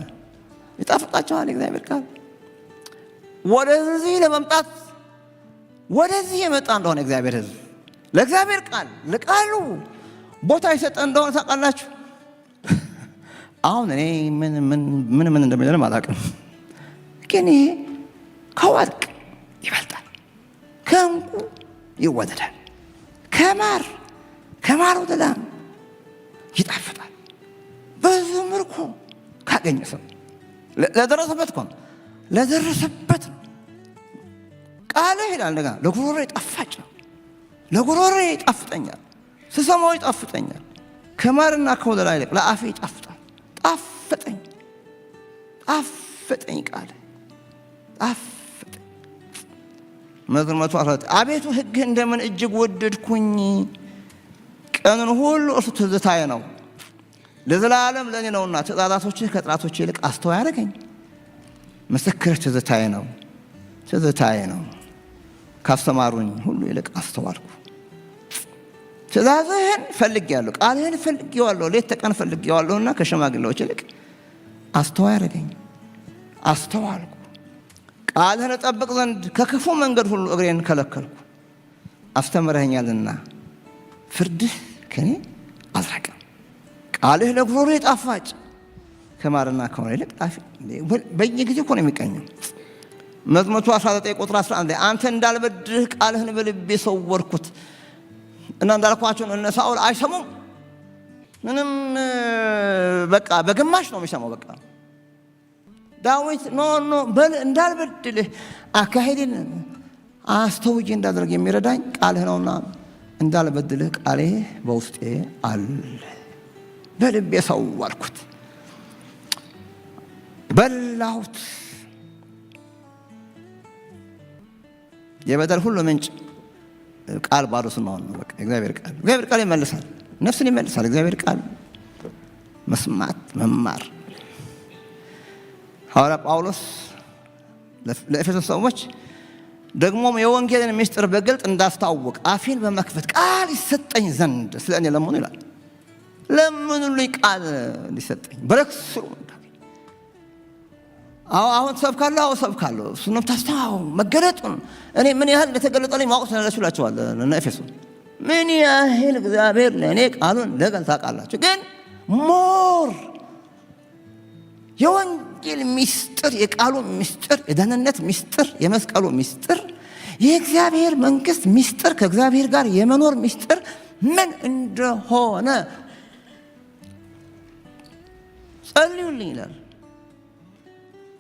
ይጣፍጣችኋል የእግዚአብሔር ቃል። ወደዚህ ለመምጣት ወደዚህ የመጣ እንደሆነ እግዚአብሔር ሕዝብ ለእግዚአብሔር ቃል ለቃሉ ቦታ ይሰጠ እንደሆነ ታውቃላችሁ። አሁን እኔ ምን እንደሚለም አላውቅም፣ ግን ይሄ ከወርቅ ይበልጣል፣ ከዕንቁ ይወደዳል፣ ከማር ወለላ ይጣፍጣል። ብዙ ምርኮ ካገኘ ሰው ለደረሰበት እኮ ነው ለደረሰበት ነው። ቃልህ ይላል እንደገና ለጉሮሮዬ ጣፋጭ ነው፣ ለጉሮሮዬ ይጣፍጠኛል፣ ስሰማው ይጣፍጠኛል። ከማርና ከወለላ ይልቅ ለአፌ ይጣፍጣል። ጣፈጠኝ ቃል ጣፈጠኝ። መዝሙር 119 አቤቱ ሕግህ እንደምን እጅግ ወደድኩኝ፣ ቀኑን ሁሉ እርሱ ትዝታዬ ነው። ለዘላለም ለእኔ ነውና ትእዛዛቶችህ ከጥራቶች ይልቅ አስተዋይ አደረገኝ። ምስክርህ ትዝታዬ ነው፣ ካስተማሩኝ ሁሉ ይልቅ አስተዋልኩ። ትእዛዝህን ፈልጌያለሁ፣ ቃልህን ፈልጌዋለሁ፣ ሌት ተቀን ፈልጌዋለሁና ከሽማግሌዎች ይልቅ አስተዋይ አደረገኝ፣ አስተዋልኩ። ቃልህን እጠብቅ ዘንድ ከክፉ መንገድ ሁሉ እግሬን ከለከልኩ። አስተምረኸኛልና ፍርድህ ከኔ አልራቀም። ቃልህ ለጉሮሮዬ ጣፋጭ፣ ከማርና ከወለላ ይልቅ ጣፋጭ። በየጊዜው እኮ ነው የሚቀኘው። መዝሙር 19 ቁጥር 11 አንተ እንዳልበድልህ ቃልህን በልቤ ሰወርኩት። እና እንዳልኳቸው እነ ሳኦል አይሰሙም። ምንም በቃ በግማሽ ነው የሚሰማው። በቃ ዳዊት ኖ በል እንዳልበድልህ አካሄድን አስተውዬ እንዳደርግ የሚረዳኝ ቃልህ ነውና እንዳልበድልህ ቃሌ በውስጤ አለ፣ በልቤ ሰወርኩት፣ በላሁት። የበደል ሁሉ ምንጭ ቃል ባዶ ስማውን ነው። በቃ እግዚአብሔር ቃል ይመልሳል፣ ነፍስን ይመልሳል። እግዚአብሔር ቃል መስማት መማር። ሐዋርያ ጳውሎስ ለኤፌሶን ሰዎች ደግሞም የወንጌልን ምስጢር በግልጥ እንዳስታውቅ አፌን በመክፈት ቃል ይሰጠኝ ዘንድ ስለ እኔ ለምኑ ይላል። ለምኑልኝ ቃል እንዲሰጠኝ በረክሱ። አሁን ሰብካለሁ እሱንም ታስተዋው መገለጡን እኔ ምን ያህል እንደተገለጠልኝ ማወቅ ስለላችሁላችኋል። እና ኤፌሶን ምን ያህል እግዚአብሔር ለእኔ ቃሉን ለገል ታውቃላችሁ። ግን ሞር የወንጌል ምስጢር፣ የቃሉ ምስጢር፣ የደህንነት ምስጢር፣ የመስቀሉ ምስጢር፣ የእግዚአብሔር መንግስት ምስጢር፣ ከእግዚአብሔር ጋር የመኖር ምስጢር ምን እንደሆነ ጸልዩልኝ ይላል።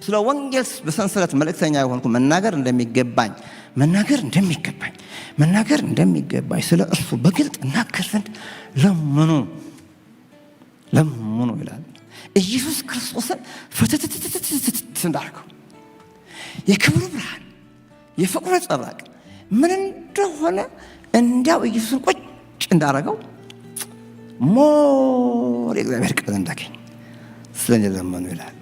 ስለ ወንጌል በሰንሰለት መልእክተኛ የሆንኩ መናገር እንደሚገባኝ ስለ እርሱ በግልጥ እናገር ዘንድ ለምኑ ይላል። ኢየሱስ ክርስቶስን ፍትትትትት እንዳርገው የክብሩ ብርሃን የፍቅሩ ነጸብራቅ ምን እንደሆነ እንዲያው ኢየሱስን ቁጭ እንዳረገው ሞር የእግዚአብሔር ቃል እንዳገኝ ስለኔ ለምኑ ይላል።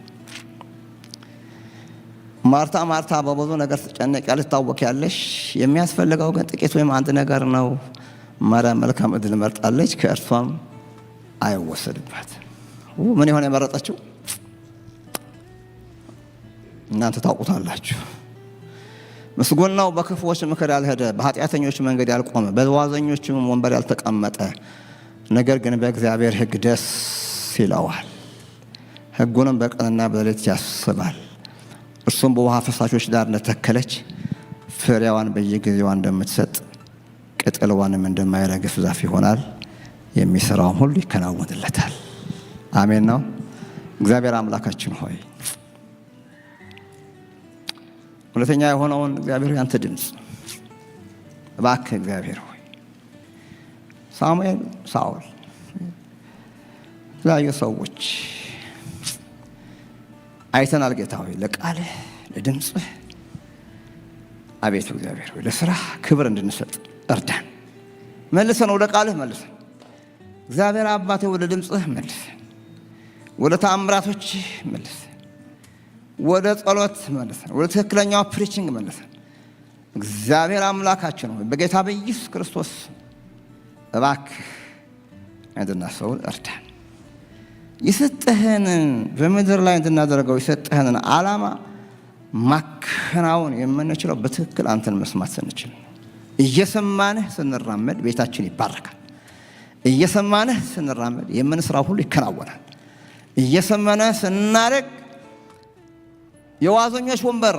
ማርታ በብዙ ነገር ትጨነቂያለሽ፣ ትታወቂያለሽ። የሚያስፈልገው ግን ጥቂት ወይም አንድ ነገር ነው። ማርያም መልካም ዕድል መርጣለች፣ ከእርሷም አይወሰድባት። ምን የሆነ የመረጠችው እናንተ ታውቁታላችሁ። ምስጉን ነው በክፉዎች ምክር ያልሄደ፣ በኃጢአተኞች መንገድ ያልቆመ፣ በዋዘኞችም ወንበር ያልተቀመጠ፣ ነገር ግን በእግዚአብሔር ሕግ ደስ ይለዋል፣ ሕጉንም በቀንና በሌሊት ያስባል። እርሱም በውሃ ፈሳሾች ዳር እንደተከለች ፍሬዋን በየጊዜዋ እንደምትሰጥ ቅጠልዋንም እንደማይረግፍ ዛፍ ይሆናል፣ የሚሰራውም ሁሉ ይከናወንለታል። አሜን ነው። እግዚአብሔር አምላካችን ሆይ እውነተኛ የሆነውን እግዚአብሔር ያንተ ድምፅ እባክህ እግዚአብሔር ሆይ ሳሙኤል፣ ሳኦል፣ የተለያዩ ሰዎች አይተናል። ጌታ ሆይ ለቃልህ ለድምፅህ አቤቱ እግዚአብሔር ሆይ ለስራህ ክብር እንድንሰጥ እርዳን። መልሰን ወደ ቃልህ መልሰን እግዚአብሔር አባቴ ወደ ድምፅህ መልሰን ወደ ተአምራቶች መልሰን ወደ ጸሎት መልሰን ወደ ትክክለኛው ፕሪቺንግ መልሰን እግዚአብሔር አምላካችን ሆይ በጌታ በኢየሱስ ክርስቶስ እባክህ እንድናስተውል እርዳን። የሰጠህንን በምድር ላይ እንድናደርገው የሰጠህንን ዓላማ ማከናወን የምንችለው በትክክል አንተን መስማት ስንችል፣ እየሰማንህ ስንራመድ ቤታችን ይባረካል። እየሰማንህ ስንራመድ የምንስራው ሁሉ ይከናወናል። እየሰማንህ ስናደርግ የዋዘኞች ወንበር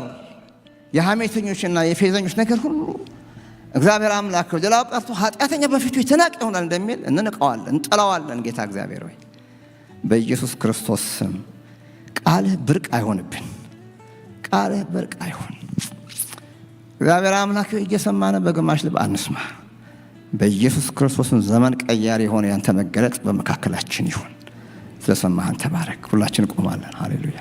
የሐሜተኞችና የፌዘኞች ነገር ሁሉ እግዚአብሔር አምላክ ሌላው ቀርቶ ኃጢአተኛ በፊቱ የተናቀ ይሆናል እንደሚል እንንቀዋለን፣ እንጠላዋለን። ጌታ እግዚአብሔር ሆይ በኢየሱስ ክርስቶስ ስም ቃልህ ብርቅ አይሆንብን፣ ቃልህ ብርቅ አይሆን። እግዚአብሔር አምላክ እየሰማን በግማሽ ልብ አንስማ። በኢየሱስ ክርስቶስን ዘመን ቀያሪ የሆነ ያንተ መገለጥ በመካከላችን ይሁን። ስለሰማህን ተባረክ። ሁላችን ቆማለን። ሃሌሉያ።